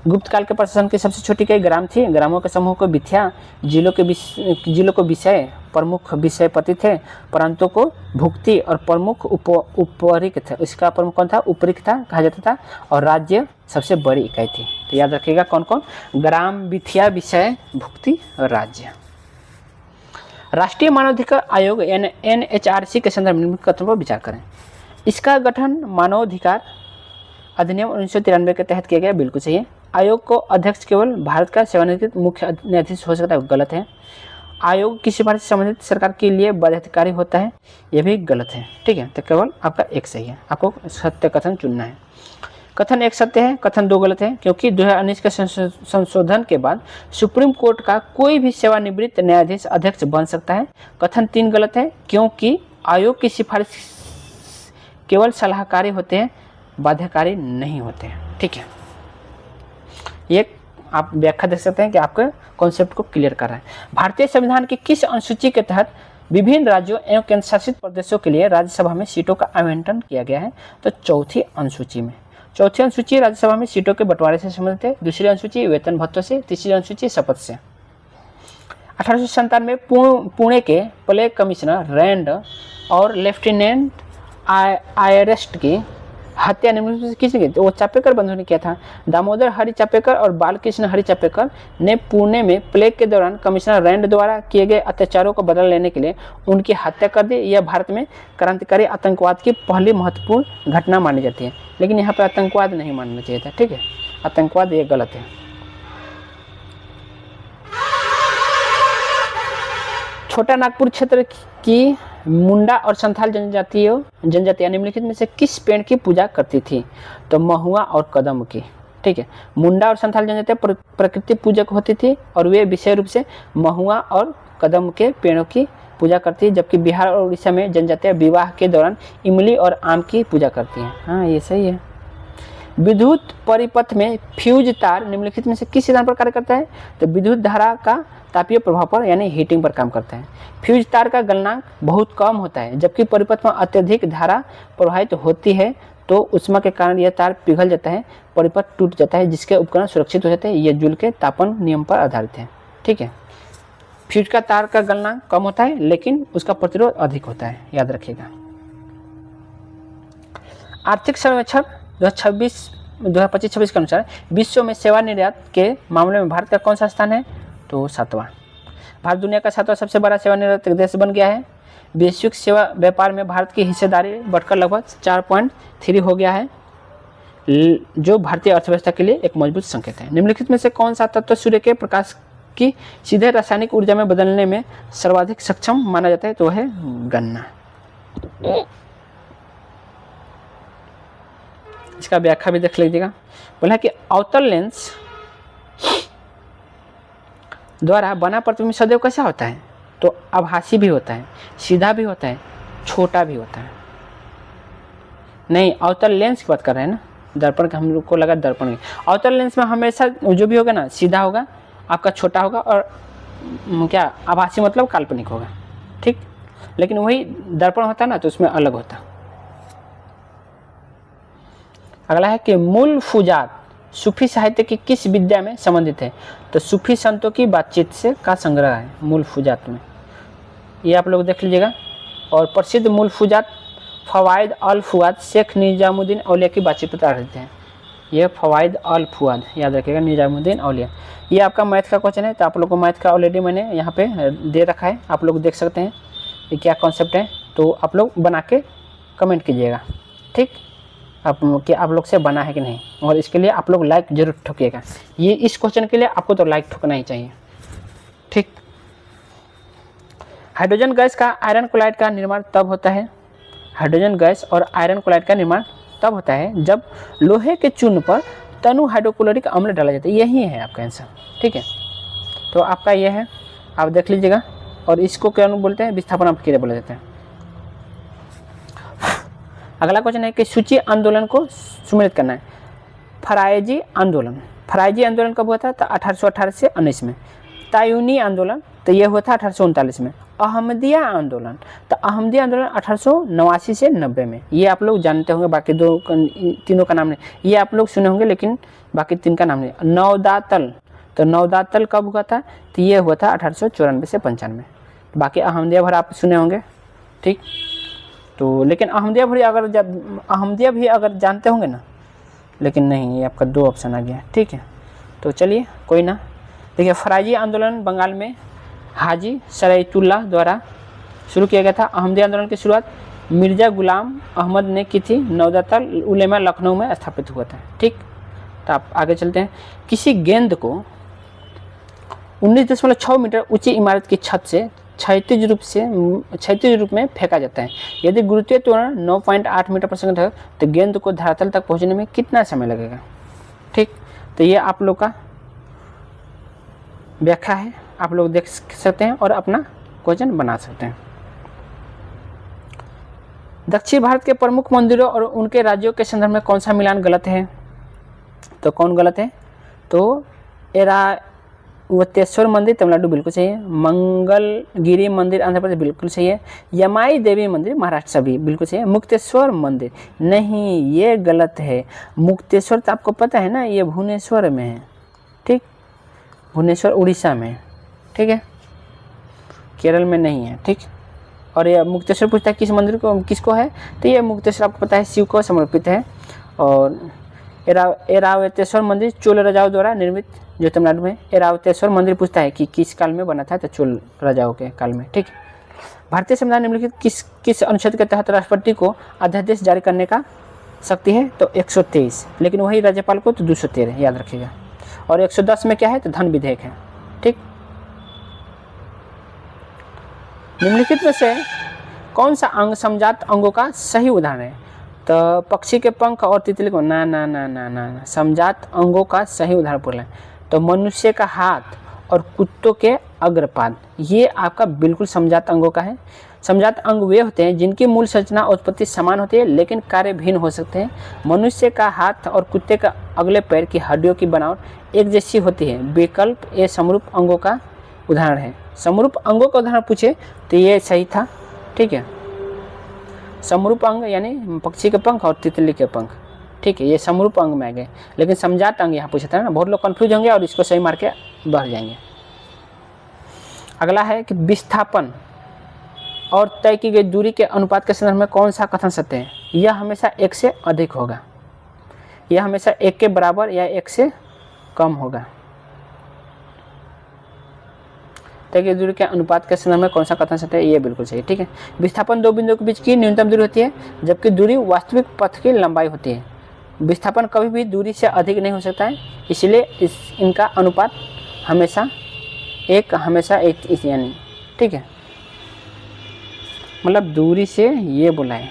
Speaker 2: गुप्त काल के प्रशासन की सबसे छोटी इकाई ग्राम थी। ग्रामों के समूह को विथिया, जिलों को विषय, प्रमुख विषयपति थे, प्रांतों को भुक्ति और प्रमुख उपरिक्त थे। इसका प्रमुख कौन था? उपरिक्त था कहा जाता था। और राज्य सबसे बड़ी इकाई थी। तो याद रखिएगा कौन कौन? ग्राम, विथिया, विषय, भुक्ति और राज्य। राष्ट्रीय मानवाधिकार आयोग NHRC के संदर्भ में निम्नलिखित कथनों पर विचार करें। इसका गठन मानवाधिकार अधिनियम 1993 के तहत किया गया, बिल्कुल सही है। आयोग को अध्यक्ष केवल भारत का सेवानिवृत्त मुख्य न्यायाधीश हो सकता है, गलत है। आयोग किसी भारत से संबंधित सरकार के लिए बाध्यकारी होता है, यह भी गलत है। ठीक है, तो केवल आपका एक सही है, आपको सत्य कथन चुनना है। कथन एक सत्य है, कथन दो गलत है, क्योंकि 2019 के संशोधन के बाद सुप्रीम कोर्ट का कोई भी सेवानिवृत्त न्यायाधीश अध्यक्ष बन सकता है। कथन तीन गलत है, क्योंकि आयोग की सिफारिश केवल सलाहकारी होते हैं, बाध्यकारी नहीं होते हैं। ठीक है, ये आप व्याख्या देख सकते हैं कि आपके कॉन्सेप्ट को क्लियर कर रहा है। भारतीय संविधान की किस अनुसूची के तहत विभिन्न राज्यों एवं केंद्र शासित प्रदेशों के लिए राज्यसभा में सीटों का आवंटन किया गया है? तो चौथी अनुसूची में। चौथी अनुसूची राज्यसभा में सीटों के बंटवारे से संबंधित है। दूसरी अनुसूची वेतन भत्तों से, तीसरी अनुसूची शपथ से। 1897 में पुणे के प्लेग कमिश्नर रैंड और लेफ्टिनेंट आयरेस्ट की हत्या निम्नलिखित में से किसने की? तो वो चापेकर बंधुओं ने किया था। दामोदर हरि चापेकर और बालकृष्ण हरि चापेकर ने पुणे में प्लेग के दौरान कमिश्नर रैंड द्वारा किए गए अत्याचारों को बदला लेने के लिए उनकी हत्या कर दी। यह भारत में क्रांतिकारी आतंकवाद की पहली महत्वपूर्ण घटना मानी जाती है। लेकिन यहाँ पर आतंकवाद नहीं मानना चाहिए था, ठीक है, आतंकवाद ये गलत है। छोटा नागपुर क्षेत्र की मुंडा और संथाल जनजातियां निम्नलिखित में से किस पेड़ की पूजा करती थी? तो महुआ और कदम की, ठीक है। मुंडा और संथाल जनजातियां प्रकृति पूजक होती थी और वे विशेष रूप से महुआ और कदम के पेड़ों की पूजा करती है, जबकि बिहार और उड़ीसा में जनजातियां विवाह के दौरान इमली और आम की पूजा करती हैं। हाँ, ये सही है। विद्युत परिपथ में फ्यूज तार निम्नलिखित में से किस सिद्धांत पर कार्य करता है? तो विद्युत धारा का तापीय प्रभाव पर यानी हीटिंग पर काम करता है। फ्यूज तार का गलनांक बहुत कम होता है, जबकि परिपथ में अत्यधिक धारा प्रवाहित होती है तो उष्मा के कारण यह तार पिघल जाता है, परिपथ टूट जाता है, जिसके उपकरण सुरक्षित हो जाते हैं। यह जूल के तापन नियम पर आधारित है, ठीक है। फ्यूज का तार का गलनांक कम होता है लेकिन उसका प्रतिरोध अधिक होता है, याद रखिएगा। आर्थिक सर्वेक्षण 2025-26 के अनुसार विश्व में सेवा निर्यात के मामले में भारत का कौन सा स्थान है? तो 7वां। भारत दुनिया का 7वां सबसे बड़ा सेवा निर्यातक देश बन गया है। वैश्विक सेवा व्यापार में भारत की हिस्सेदारी बढ़कर लगभग 4.3 हो गया है, जो भारतीय अर्थव्यवस्था के लिए एक मजबूत संकेत है। निम्नलिखित में से कौन सा तत्व सूर्य के प्रकाश की सीधे रासायनिक ऊर्जा में बदलने में सर्वाधिक सक्षम माना जाता है? तो वह है गन्ना। इसका व्याख्या भी देख लीजिएगा। बोला कि अवतल लेंस द्वारा बना प्रतिबिंब सदैव कैसा होता है? तो आभासी भी होता है, सीधा भी होता है, छोटा भी होता है। नहीं, अवतल लेंस की बात कर रहे हैं ना, दर्पण का हम लोग को लगा दर्पण। अवतल लेंस में हमेशा जो भी होगा ना, सीधा होगा, आपका छोटा होगा और क्या आभासी मतलब काल्पनिक होगा, ठीक। लेकिन वही दर्पण होता है ना, तो उसमें अलग होता। अगला है कि मूल फुजात सूफी साहित्य की किस विद्या में संबंधित है? तो सूफी संतों की बातचीत से का संग्रह है मूल फुजात में, ये आप लोग देख लीजिएगा। और प्रसिद्ध मूल फुजात फवायद अल फुआद शेख निजामुद्दीन औलिया की बातचीत पर आधारित हैं। यह फवायद अल फुआद, याद रखिएगा, निजामुद्दीन औलिया। ये आपका मैथ का क्वेश्चन है, तो आप लोग को मैथ का ऑलरेडी मैंने यहाँ पे दे रखा है, आप लोग देख सकते हैं ये क्या कॉन्सेप्ट है। तो आप लोग बना के कमेंट कीजिएगा, ठीक, कि आप लोग से बना है कि नहीं। और इसके लिए आप लोग लाइक जरूर ठोकिएगा। ये इस क्वेश्चन के लिए आपको तो लाइक ठोकना ही चाहिए, ठीक। हाइड्रोजन गैस का आयरन क्लोराइड का निर्माण तब होता है, हाइड्रोजन गैस और आयरन क्लोराइड का निर्माण तब होता है जब लोहे के चूर्ण पर तनु हाइड्रोक्लोरिक अम्ल डाला जाता है। यही है आपका आंसर, ठीक है। तो आपका यह है, आप देख लीजिएगा। और इसको क्या बोलते हैं? विस्थापन अपक्रिया बोला जाता है। अगला क्वेश्चन है कि सूची आंदोलन को सुमेलित करना है। फरायजी आंदोलन कब हुआ था? तो 1818 से 19 में। तायूनी आंदोलन, तो यह हुआ था 1839 में। अहमदिया आंदोलन, तो अहमदिया आंदोलन 1889 से 90 में। ये आप लोग जानते होंगे, बाकी तीनों का नाम नहीं, ये आप लोग सुने होंगे लेकिन बाकी 3 का नाम नहीं। नवदातल, तो नवदातल कब हुआ था? तो ये हुआ था 1894 से 95। बाकी अहमदिया भर आप सुने होंगे, ठीक। तो लेकिन अहमदिया भी अगर जानते होंगे ना, लेकिन नहीं, ये आपका 2 ऑप्शन आ गया, ठीक है। तो चलिए कोई ना। देखिए, फरायजी आंदोलन बंगाल में हाजी सरायतुल्लाह द्वारा शुरू किया गया था। अहमदिया आंदोलन की शुरुआत मिर्जा गुलाम अहमद ने की थी। नवदातल उलेमा लखनऊ में स्थापित हुआ था, ठीक। तो आप आगे चलते हैं। किसी गेंद को 19.6 मीटर ऊंची इमारत की छत से क्षैतिज रूप में फेंका जाता है। यदि गुरुत्वीय त्वरण 9.8 मीटर प्रति सेकंड है तो गेंद को धरातल तक पहुंचने में कितना समय लगेगा, ठीक। तो ये आप लोग का व्याख्या है, आप लोग देख सकते हैं और अपना क्वेश्चन बना सकते हैं। दक्षिण भारत के प्रमुख मंदिरों और उनके राज्यों के संदर्भ में कौन सा मिलान गलत है? तो कौन गलत है? तो ऐरावतेश्वर मंदिर तमिलनाडु बिल्कुल सही है। मंगलगिरी मंदिर आंध्र प्रदेश बिल्कुल सही है। यमाई देवी मंदिर महाराष्ट्र सभी बिल्कुल सही है। मुक्तेश्वर मंदिर नहीं, ये गलत है। मुक्तेश्वर तो आपको पता है ना, ये भुवनेश्वर में है, ठीक, भुवनेश्वर उड़ीसा में, ठीक है। केरल में नहीं है, ठीक। और ये मुक्तेश्वर पूछता है किस मंदिर को किसको है, तो ये मुक्तेश्वर आपको पता है शिव को समर्पित है। और ऐरावतेश्वर मंदिर चोल राजाओं द्वारा निर्मित जो तमिलनाडु में। ऐरावतेश्वर मंदिर पूछता है कि किस काल में बना था, तो चोल राजाओं के काल में, ठीक। भारतीय संविधान निम्नलिखित किस अनुच्छेद के तहत राष्ट्रपति को अध्यादेश जारी करने का शक्ति है, तो 123, लेकिन वही राज्यपाल को तो 213, याद रखिएगा। और 110 में क्या है, तो धन विधेयक है, ठीक। निम्नलिखित में से कौन सा अंग समजात अंगों का सही उदाहरण है, तो पक्षी के पंख और तितली को ना ना ना ना ना, ना। समजात अंगों का सही उदाहरण बोला, तो मनुष्य का हाथ और कुत्तों के अग्रपाद, ये आपका बिल्कुल समजात अंगों का है। समजात अंग वे होते हैं जिनकी मूल संरचना और उत्पत्ति समान होती है लेकिन कार्य भिन्न हो सकते हैं। मनुष्य का हाथ और कुत्ते का अगले पैर की हड्डियों की बनावट एक जैसी होती है। विकल्प ए समरूप अंगों का उदाहरण है। समरूप अंगों का उदाहरण पूछे तो ये सही था, ठीक है। समरूप अंग यानी पक्षी के पंख और तितली के पंख, ठीक है, ये समरूप अंग में आ गए। लेकिन समजात अंग यहाँ पूछा था ना, बहुत लोग कंफ्यूज होंगे और इसको सही मार के बढ़ जाएंगे। अगला है कि विस्थापन और तय की गई दूरी के अनुपात के संदर्भ में कौन सा कथन सत्य है। यह हमेशा 1 से अधिक होगा, यह हमेशा 1 के बराबर या 1 से कम होगा। तय की दूरी के अनुपात के संदर्भ में कौन सा कथन सत्य है, ये बिल्कुल सही, ठीक है। विस्थापन दो बिंदुओं के बीच की न्यूनतम दूरी होती है जबकि दूरी वास्तविक पथ की लंबाई होती है। विस्थापन कभी भी दूरी से अधिक नहीं हो सकता है, इसलिए इनका अनुपात हमेशा 1 यानी, ठीक है। मतलब दूरी से ये बोला है,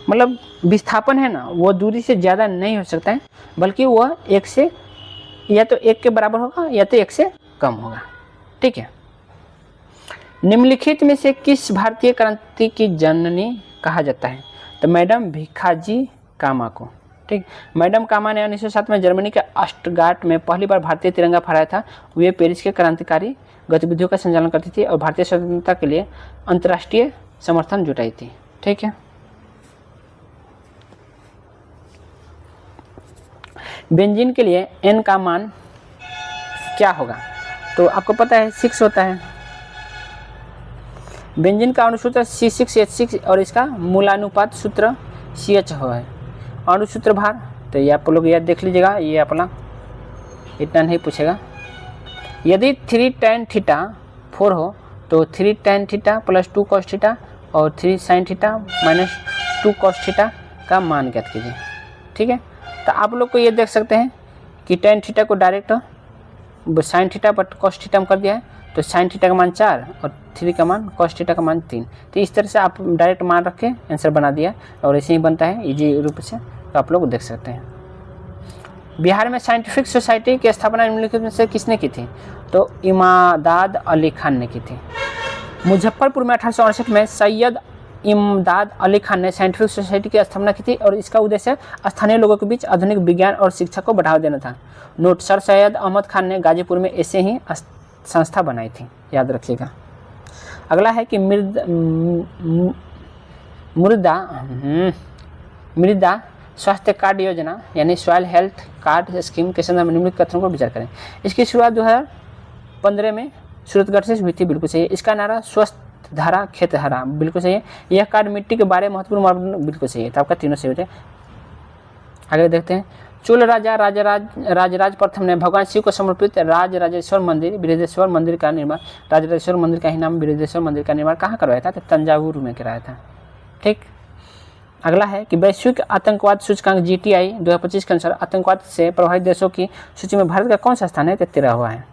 Speaker 2: मतलब विस्थापन है ना, वो दूरी से ज़्यादा नहीं हो सकता है बल्कि वह 1 से या तो 1 के बराबर होगा या तो 1 से कम होगा, ठीक है। निम्नलिखित में से किस भारतीय क्रांति की जननी कहा जाता है, तो मैडम भिखाजी कामा को, ठीक। मैडम कामा ने 1907 में जर्मनी के स्टटगार्ट में पहली बार भारतीय तिरंगा फहराया था। वे पेरिस के क्रांतिकारी गतिविधियों का संचालन करती थी और भारतीय स्वतंत्रता के लिए अंतर्राष्ट्रीय समर्थन जुटाई थी, ठीक है। बेंजीन के लिए n का मान क्या होगा, तो आपको पता है 6 होता है। बेंजीन का अणुसूत्र C6H6 और इसका मूलानुपात सूत्र CH है। अणुसूत्र भार तो ये आप लोग याद देख लीजिएगा, ये अपना इतना नहीं पूछेगा। यदि 3 tan थीटा 4 हो तो 3 tan theta plus 2 cos theta और 3 sin theta minus 2 cos theta का मान ज्ञात कीजिए, ठीक है। तो आप लोग को ये देख सकते हैं कि tan थीटा को direct sin theta but cos theta में कर दिया है, तो sin थीटा का मान 4 और 3 का मान cos थीटा का मान 3। तो इस तरह से आप डायरेक्ट मान रख के आंसर बना दिया और ऐसे ही बनता है इजी रूप से, तो आप लोग देख सकते हैं। बिहार में साइंटिफिक सोसाइटी की स्थापना निम्नलिखित में से किसने की थी, तो इमादाद अली खान ने की थी। मुजफ्फरपुर में 1868 में सैयद इमदाद अली खान ने साइंटिफिक सोसाइटी की स्थापना की थी और इसका उद्देश्य स्थानीय लोगों के बीच आधुनिक विज्ञान और शिक्षा को बढ़ावा देना था। नोट, सर सैयद अहमद खान ने गाजीपुर में ऐसे ही संस्था बनाई थी, याद रखिएगा। अगला है कि मृदा स्वास्थ्य कार्ड योजना यानी सॉइल हेल्थ कार्ड स्कीम के संदर्भ में निम्नलिखित कथनों पर विचार करें। इसकी शुरुआत 2015 में सूरतगढ़ से हुई थी, बिल्कुल सही है। इसका नारा स्वस्थ धारा खेत हरा, बिल्कुल सही है। यह कार्ड मिट्टी के बारे में महत्वपूर्ण मापदंड, बिल्कुल सही है। तो आपका तीनों सही हो जाए। आगे देखते हैं। चोल राजा राजराज प्रथम ने भगवान शिव को समर्पित राजराजेश्वर मंदिर बृहदेश्वर मंदिर का निर्माण, राजराजेश्वर मंदिर का ही नाम बृहदेश्वर मंदिर का निर्माण कहाँ करवाया था, तो तंजावुर में कराया था, ठीक। अगला है कि वैश्विक आतंकवाद सूचकांक GTI 2025 के अनुसार आतंकवाद से प्रभावित देशों की सूची में भारत का कौन सा स्थान है, तो 13वां है।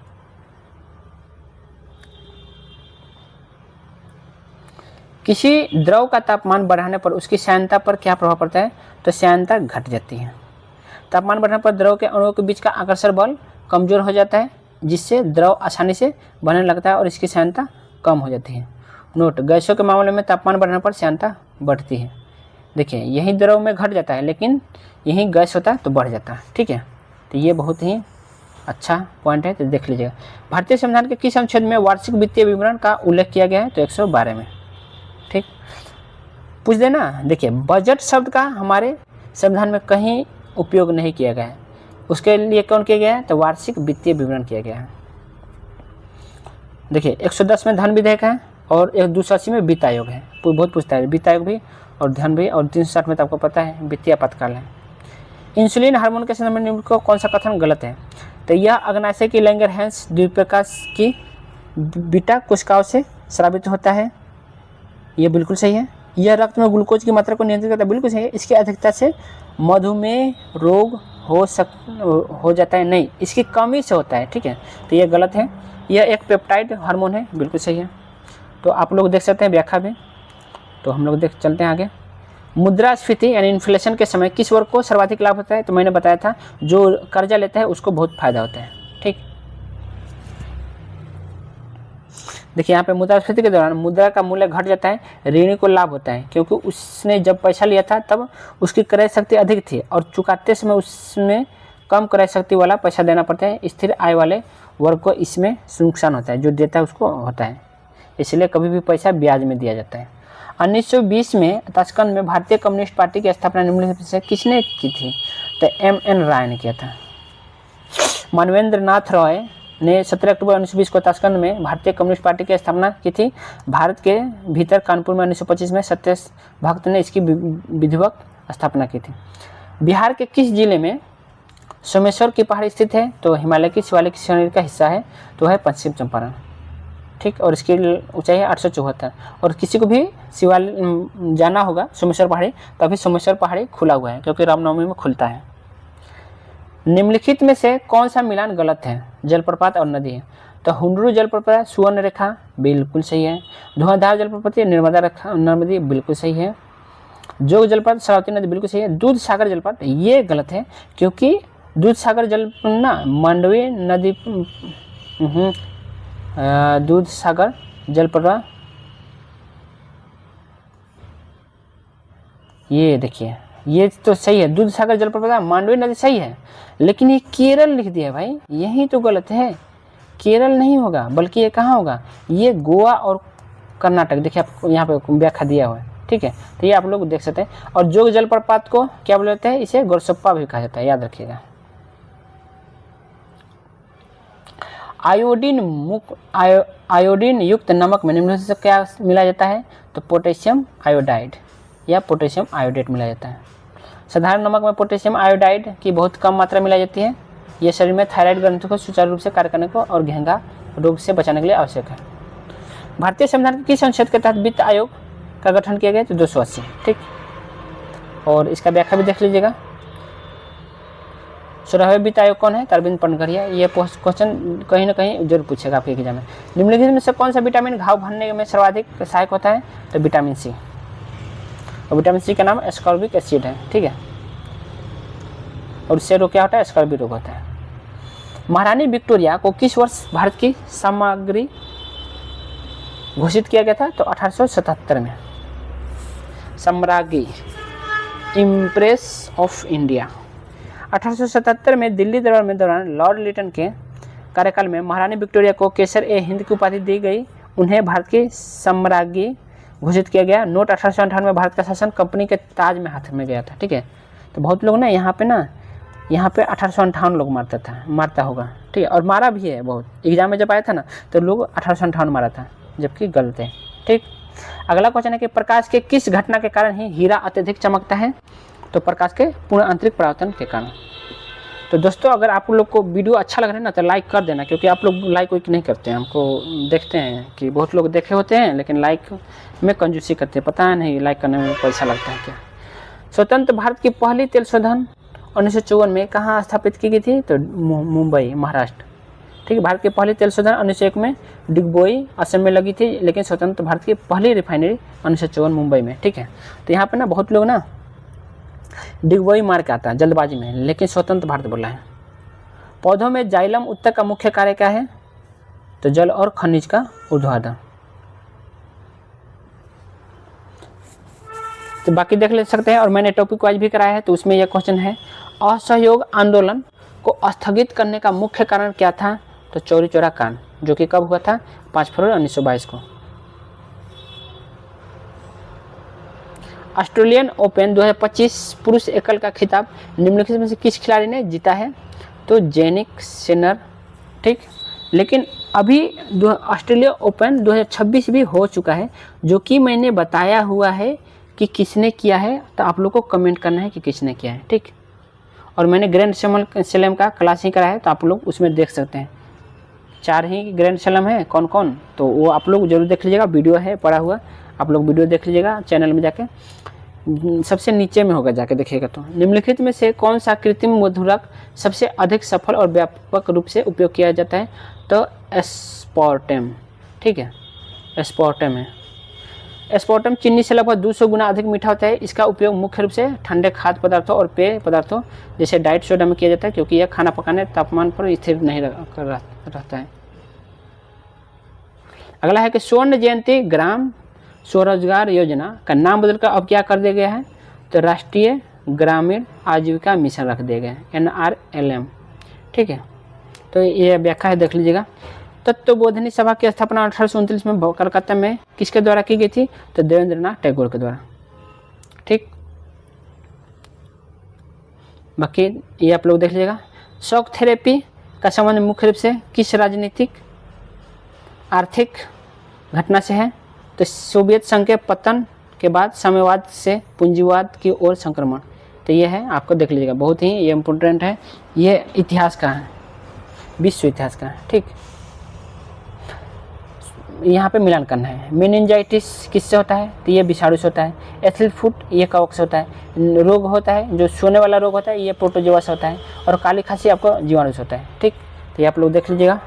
Speaker 2: किसी द्रव का तापमान बढ़ाने पर उसकी श्यानता पर क्या प्रभाव पड़ता है, तो श्यानता घट जाती है। तापमान बढ़ने पर द्रव के अणुओं के बीच का आकर्षण बल कमजोर हो जाता है जिससे द्रव आसानी से बनने लगता है और इसकी श्यानता कम हो जाती है। नोट, गैसों के मामले में तापमान बढ़ने पर श्यानता बढ़ती है। देखिए यही द्रव में घट जाता है लेकिन यही गैस होता है तो बढ़ जाता है, ठीक है। तो ये बहुत ही अच्छा पॉइंट है, तो देख लीजिएगा। भारतीय संविधान के किस अनुच्छेद में वार्षिक वित्तीय विवरण का उल्लेख किया गया है, तो 112 में, ठीक। पूछ देना। देखिए बजट शब्द का हमारे संविधान में कहीं उपयोग नहीं किया गया है, उसके लिए कौन किया गया है, तो वार्षिक वित्तीय विवरण किया गया है। देखिए 110 में धन विधेयक है और 280 में वित्त आयोग है। बहुत पूछता है वित्त आयोग भी और धन भी। और 360 में तो आपको पता है वित्तीय आपातकाल है। इंसुलिन हार्मोन के संदर्भ में निम्न को कौन सा कथन गलत है? तो यह अग्नाशय की लैंगरहैंस द्विप्रकाश की बीटा कोशिकाओं से स्रावित होता है, यह बिल्कुल सही है। यह रक्त में ग्लूकोज की मात्रा को नियंत्रित करता है, बिल्कुल सही है। इसकी अधिकता से मधुमेह रोग हो जाता है, नहीं, इसकी कमी से होता है, ठीक है, तो यह गलत है। यह एक पेप्टाइड हार्मोन है, बिल्कुल सही है। तो आप लोग देख सकते हैं व्याख्या में। तो हम लोग चलते हैं आगे। मुद्रास्फीति यानी इन्फ्लेशन के समय किस वर्ग को सर्वाधिक लाभ होता है? तो मैंने बताया था जो कर्जा लेता है उसको बहुत फायदा होता है, ठीक। देखिए यहाँ पे मुद्रास्फीति के दौरान मुद्रा का मूल्य घट जाता है, ऋणी को लाभ होता है क्योंकि उसने जब पैसा लिया था तब उसकी क्रय शक्ति अधिक थी और चुकाते समय उसमें कम क्रय शक्ति वाला पैसा देना पड़ता है। स्थिर आय वाले वर्ग को इसमें नुकसान होता है, जो देता है उसको होता है, इसलिए कभी भी पैसा ब्याज में दिया जाता है। 1920 में ताशकंद में भारतीय कम्युनिस्ट पार्टी की स्थापना निम्नलिखित से किसने की थी? तो M.N. राय ने किया था। मानवेंद्र नाथ रॉय ने 17 अक्टूबर 1920 को ताशकंद में भारतीय कम्युनिस्ट पार्टी की स्थापना की थी। भारत के भीतर कानपुर में 1925 में सत्य भक्त ने इसकी विधिवत स्थापना की थी। बिहार के किस जिले में सोमेश्वर की पहाड़ी स्थित है? तो हिमालय की शिवालिक श्रेणी का हिस्सा है, तो है पश्चिम चंपारण, ठीक। और इसकी ऊंचाई है 874। और किसी को भी जाना होगा सोमेश्वर पहाड़ी, तो अभी सोमेश्वर पहाड़ी खुला हुआ है क्योंकि रामनवमी में खुलता है। निम्नलिखित में से कौन सा मिलान गलत है? जलप्रपात और नदी है। तो हुंडरू जलप्रपात सुवर्ण रेखा, बिल्कुल सही है। धुआंधार जलप्रपात नर्मदा रेखा, नर्मदी, बिल्कुल सही है। जोग जलप्रपात सरस्वती नदी, बिल्कुल सही है। दूध सागर जलप्रपात ये गलत है क्योंकि दूध सागर जल ना मांडवी नदी, दूध सागर जलप्रपात, ये देखिए ये तो सही है, दूध सागर जलप्रपात मांडवी नदी सही है, लेकिन ये केरल लिख दिया भाई, यही तो गलत है। केरल नहीं होगा, बल्कि ये कहाँ होगा? ये गोवा और कर्नाटक। देखिए आप यहाँ पे व्याख्या दिया हुआ है, ठीक है, तो ये आप लोग देख सकते हैं। और जोग जलप्रपात को क्या बोलते हैं? इसे गोरसप्पा भी कहा जाता है, याद रखिएगा। आयोडीन युक्त नमक में निम्नलिखित से क्या मिला जाता है? तो पोटेशियम आयोडाइड या पोटेशियम आयोडेट मिला जाता है। साधारण नमक में पोटेशियम आयोडाइड की बहुत कम मात्रा मिलाई जाती है। यह शरीर में थायराइड ग्रंथि को सुचारू रूप से कार्य करने को और घेंघा रोग से बचाने के लिए आवश्यक है। भारतीय संविधान के किस अनुच्छेद के तहत वित्त आयोग का गठन किया गया? तो 280, ठीक। और इसका व्याख्या भी देख लीजिएगा। 16वें वित्त आयोग कौन है? अरविंद पनगढ़िया। ये क्वेश्चन कहीं ना कहीं जरूर पूछेगा आपके एग्जाम में। निम्नलिखित में से कौन सा विटामिन घाव भरने में सर्वाधिक सहायक होता है? तो विटामिन सी। और विटामिन सी का नाम एस्कॉर्बिक एसिड है, ठीक है। और इससे रोग क्या होता है? एस्कॉर्बिक रोग होता है। महारानी विक्टोरिया को किस वर्ष भारत की सामग्री घोषित किया गया था? तो 1877 में। सम्राज्ञी, इम्प्रेस ऑफ इंडिया। 1877 में दिल्ली दरबार में दौरान लॉर्ड लिटन के कार्यकाल में महारानी विक्टोरिया को केसर ए हिंद की उपाधि दी गई। उन्हें भारत की सम्राज्ञी घोषित किया गया। नोट 1858 में भारत का शासन कंपनी के ताज में हाथ में गया था, ठीक है। तो बहुत लोग ना यहाँ पे 1858 लोग मारता होगा, ठीक है, और मारा भी है बहुत। एग्जाम में जब आया था ना तो लोग 1858 मारा था, जबकि गलत है, ठीक। अगला क्वेश्चन है कि प्रकाश के किस घटना के कारण ही हीरा अत्यधिक चमकता है? तो प्रकाश के पूर्ण आंतरिक परावर्तन के कारण। तो दोस्तों अगर आप लोग को वीडियो अच्छा लग रहा है ना तो लाइक कर देना, क्योंकि आप लोग लाइक वाइक नहीं करते हैं। हमको देखते हैं कि बहुत लोग देखे होते हैं लेकिन लाइक में कंजूसी करते हैं, पता नहीं लाइक करने में पैसा लगता है क्या। स्वतंत्र भारत की पहली तेल शोधन 1954 में कहाँ स्थापित की गई थी? तो मुंबई, महाराष्ट्र, ठीक है। भारत की पहली तेल शोधन 1901 में डिगबोई असम में लगी थी, लेकिन स्वतंत्र भारत की पहली रिफाइनरी 1954 मुंबई में, ठीक है। तो यहाँ पे ना बहुत लोग ना डिगबोई मार के आता है जल्दबाजी में, लेकिन स्वतंत्र भारत बोला है। पौधों में जाइलम उत्तक का मुख्य कार्य क्या है? तो जल और खनिज का ऊर्ध्वाधर। तो बाकी देख ले सकते हैं, और मैंने टॉपिक वाइज भी कराया है। तो उसमें यह क्वेश्चन है, असहयोग आंदोलन को स्थगित करने का मुख्य कारण क्या था? तो चौरी चौरा कांड, जो कि कब हुआ था? 5 फरवरी 1922 को। ऑस्ट्रेलियन ओपन 2025 पुरुष एकल का खिताब निम्नलिखित में से किस खिलाड़ी ने जीता है? तो जेनिक सिनर, ठीक। लेकिन अभी ऑस्ट्रेलिया ओपन 2026 भी हो चुका है, जो कि मैंने बताया हुआ है कि किसने किया है, तो आप लोग को कमेंट करना है कि किसने किया है, ठीक। और मैंने ग्रैंड स्लैम का क्लास ही करा है, तो आप लोग उसमें देख सकते हैं। 4 ही ग्रैंड स्लैम है कौन कौन, तो वो आप लोग जरूर देख लीजिएगा, वीडियो है पड़ा हुआ, आप लोग वीडियो देख लीजिएगा चैनल में जाके, सबसे नीचे में होगा, जाके देखिएगा। तो निम्नलिखित में से कौन सा कृत्रिम मधुरक सबसे अधिक सफल और व्यापक रूप से उपयोग किया जाता है, तो एस्पार्टम, ठीक है, एस्पार्टम है। एस्पार्टम चीनी से लगभग 200 गुना अधिक मीठा होता है। इसका उपयोग मुख्य रूप से ठंडे खाद्य पदार्थों और पेय पदार्थों जैसे डाइट सोडा में किया जाता है, क्योंकि यह खाना पकाने तापमान पर स्थिर नहीं रहता है। अगला है कि स्वर्ण जयंती ग्राम स्वरोजगार योजना का नाम बदलकर अब क्या कर दिया गया है, तो राष्ट्रीय ग्रामीण आजीविका मिशन रख दिया गया है, NRLM, ठीक है। तो ये व्याख्या है, देख लीजिएगा। तत्वबोधिनी सभा की स्थापना 1829 में कलकत्ता में किसके द्वारा की गई थी, तो देवेंद्रनाथ टैगोर के द्वारा, ठीक। बाकी ये आप लोग देख लीजिएगा। शॉक थेरेपी का संबंध मुख्य रूप से किस राजनीतिक आर्थिक घटना से है, तो सोवियत संघ के पतन के बाद साम्यवाद से पूंजीवाद की ओर संक्रमण। तो ये है, आपको देख लीजिएगा, बहुत ही ये इम्पोर्टेंट है, ये इतिहास का है, विश्व इतिहास का है, ठीक। यहाँ पे मिलान करना है। मेनिंजाइटिस किससे होता है, तो ये विषाणु से होता है। एथलीट फुट ये कवक से होता है। रोग होता है जो सोने वाला रोग होता है, ये प्रोटोजोआ से होता है। और काली खांसी आपको जीवाणु से होता है, ठीक। तो ये आप लोग देख लीजिएगा।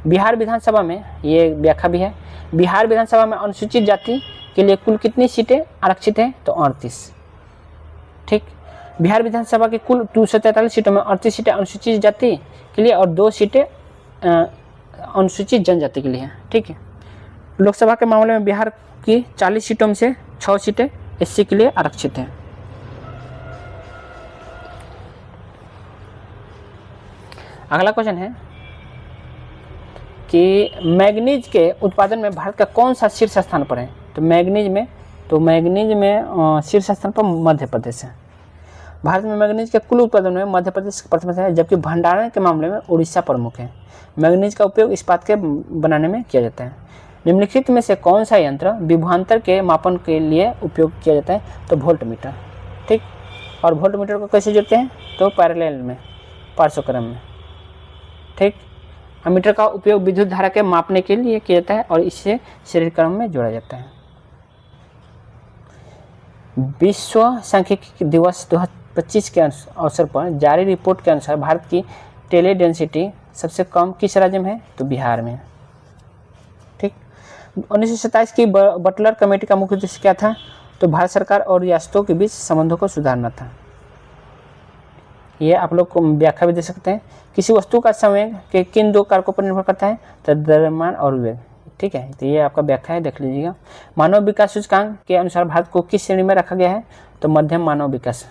Speaker 2: बिहार विधानसभा में ये व्याख्या भी है। बिहार विधानसभा में अनुसूचित जाति के लिए कुल कितनी सीटें आरक्षित हैं, तो 38, ठीक। बिहार विधानसभा की कुल 243 सीटों में 38 सीटें अनुसूचित जाति के लिए और 2 सीटें अनुसूचित जनजाति के लिए हैं, ठीक है। लोकसभा के मामले में बिहार की 40 सीटों में से 6 सीटें SC के लिए आरक्षित हैं। अगला क्वेश्चन है कि मैग्नीज के उत्पादन में भारत का कौन सा शीर्ष स्थान पर है, तो मैग्नीज में शीर्ष स्थान पर मध्य प्रदेश है। भारत में मैग्नीज के कुल उत्पादन में मध्य प्रदेश प्रथम है, जबकि भंडारण के मामले में उड़ीसा प्रमुख है। मैग्नीज का उपयोग इस्पात के बनाने में किया जाता है। निम्नलिखित में से कौन सा यंत्र विभवांतर के मापन के लिए उपयोग किया जाता है, तो वोल्ट मीटर, ठीक। और वोल्ट मीटर को कैसे जोड़ते हैं, तो पैरेलल में, पार्श्वक्रम में, ठीक। अमीटर का उपयोग विद्युत धारा के मापने के लिए किया जाता है और इससे शरीर क्रम में जोड़ा जाता है। विश्व सांख्यिकी दिवस 2025 के अवसर पर जारी रिपोर्ट के अनुसार भारत की टेली डेंसिटी सबसे कम किस राज्य में है, तो बिहार में, ठीक। 1927 की बटलर कमेटी का मुख्य उद्देश्य क्या था, तो भारत सरकार और रियासतों के बीच संबंधों को सुधारना था। ये आप लोग को व्याख्या भी दे सकते हैं। किसी वस्तु का संवेग के किन 2 कारकों पर निर्भर करता है, तो द्रव्यमान और वेग, ठीक है। तो ये आपका व्याख्या है, देख लीजिएगा। मानव विकास सूचकांक के अनुसार भारत को किस श्रेणी में रखा गया है, तो मध्यम मानव विकास।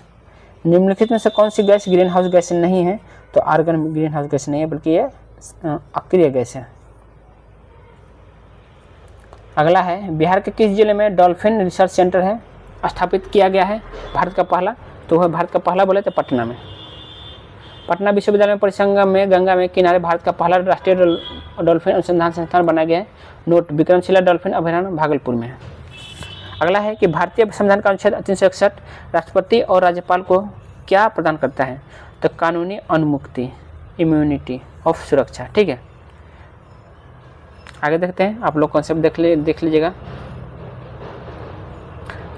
Speaker 2: निम्नलिखित में से कौन सी गैस ग्रीन हाउस गैस नहीं है, तो आर्गन ग्रीन हाउस गैस नहीं है, बल्कि ये अक्रिय गैस है। अगला है, बिहार के किस जिले में डॉल्फिन रिसर्च सेंटर है स्थापित किया गया है, भारत का पहला, तो वह भारत का पहला बोले तो पटना में। पटना विश्वविद्यालय में परिसंगम में गंगा में किनारे भारत का पहला राष्ट्रीय डॉल्फिन अनुसंधान संस्थान बनाया गया है। नोट, विक्रमशिला डॉल्फिन अभयारण्य भागलपुर में है। अगला है कि भारतीय संविधान का अनुच्छेद 361 राष्ट्रपति और राज्यपाल को क्या प्रदान करता है, तो कानूनी अनुमुक्ति, इम्यूनिटी ऑफ सुरक्षा, ठीक है। आगे देखते हैं, आप लोग कॉन्सेप्ट देख लीजिएगा।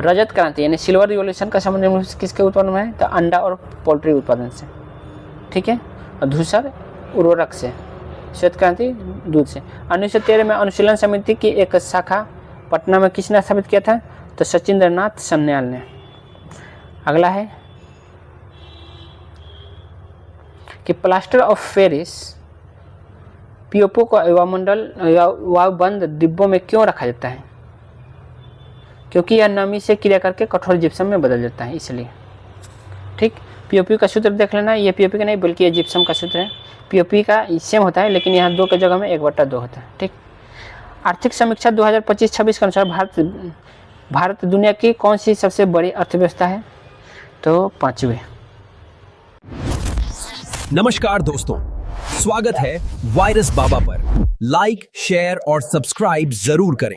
Speaker 2: रजत क्रांति यानी सिल्वर रिवॉल्यूशन का संबंध किसके उत्पादन में है, तो अंडा और पोल्ट्री उत्पादन से, ठीक है। और धूसर उर्वरक से, श्वेत क्रांति दूध से। 1913 में अनुशीलन समिति की एक शाखा पटना में किसने स्थापित किया था, तो सचिंद्र नाथ सन्याल ने। अगला है कि प्लास्टर ऑफ पेरिस पीओपो को वायुबंद डिब्बों में क्यों रखा जाता है, क्योंकि यह नमी से क्रिया करके कठोर जिप्सम में बदल जाता है, इसलिए, ठीक। पीओपी का सूत्र देख लेना, ये पीओपी का नहीं बल्कि ये जिप्सम का सूत्र है। पीओपी का सेम होता है, लेकिन यहाँ 2 की जगह में 1/2 होता है, ठीक। आर्थिक समीक्षा 2025-26 के अनुसार भारत दुनिया की कौन सी सबसे बड़ी अर्थव्यवस्था है, तो 5वीं।
Speaker 3: नमस्कार दोस्तों, स्वागत है वायरस बाबा पर। लाइक, शेयर और सब्सक्राइब जरूर करें।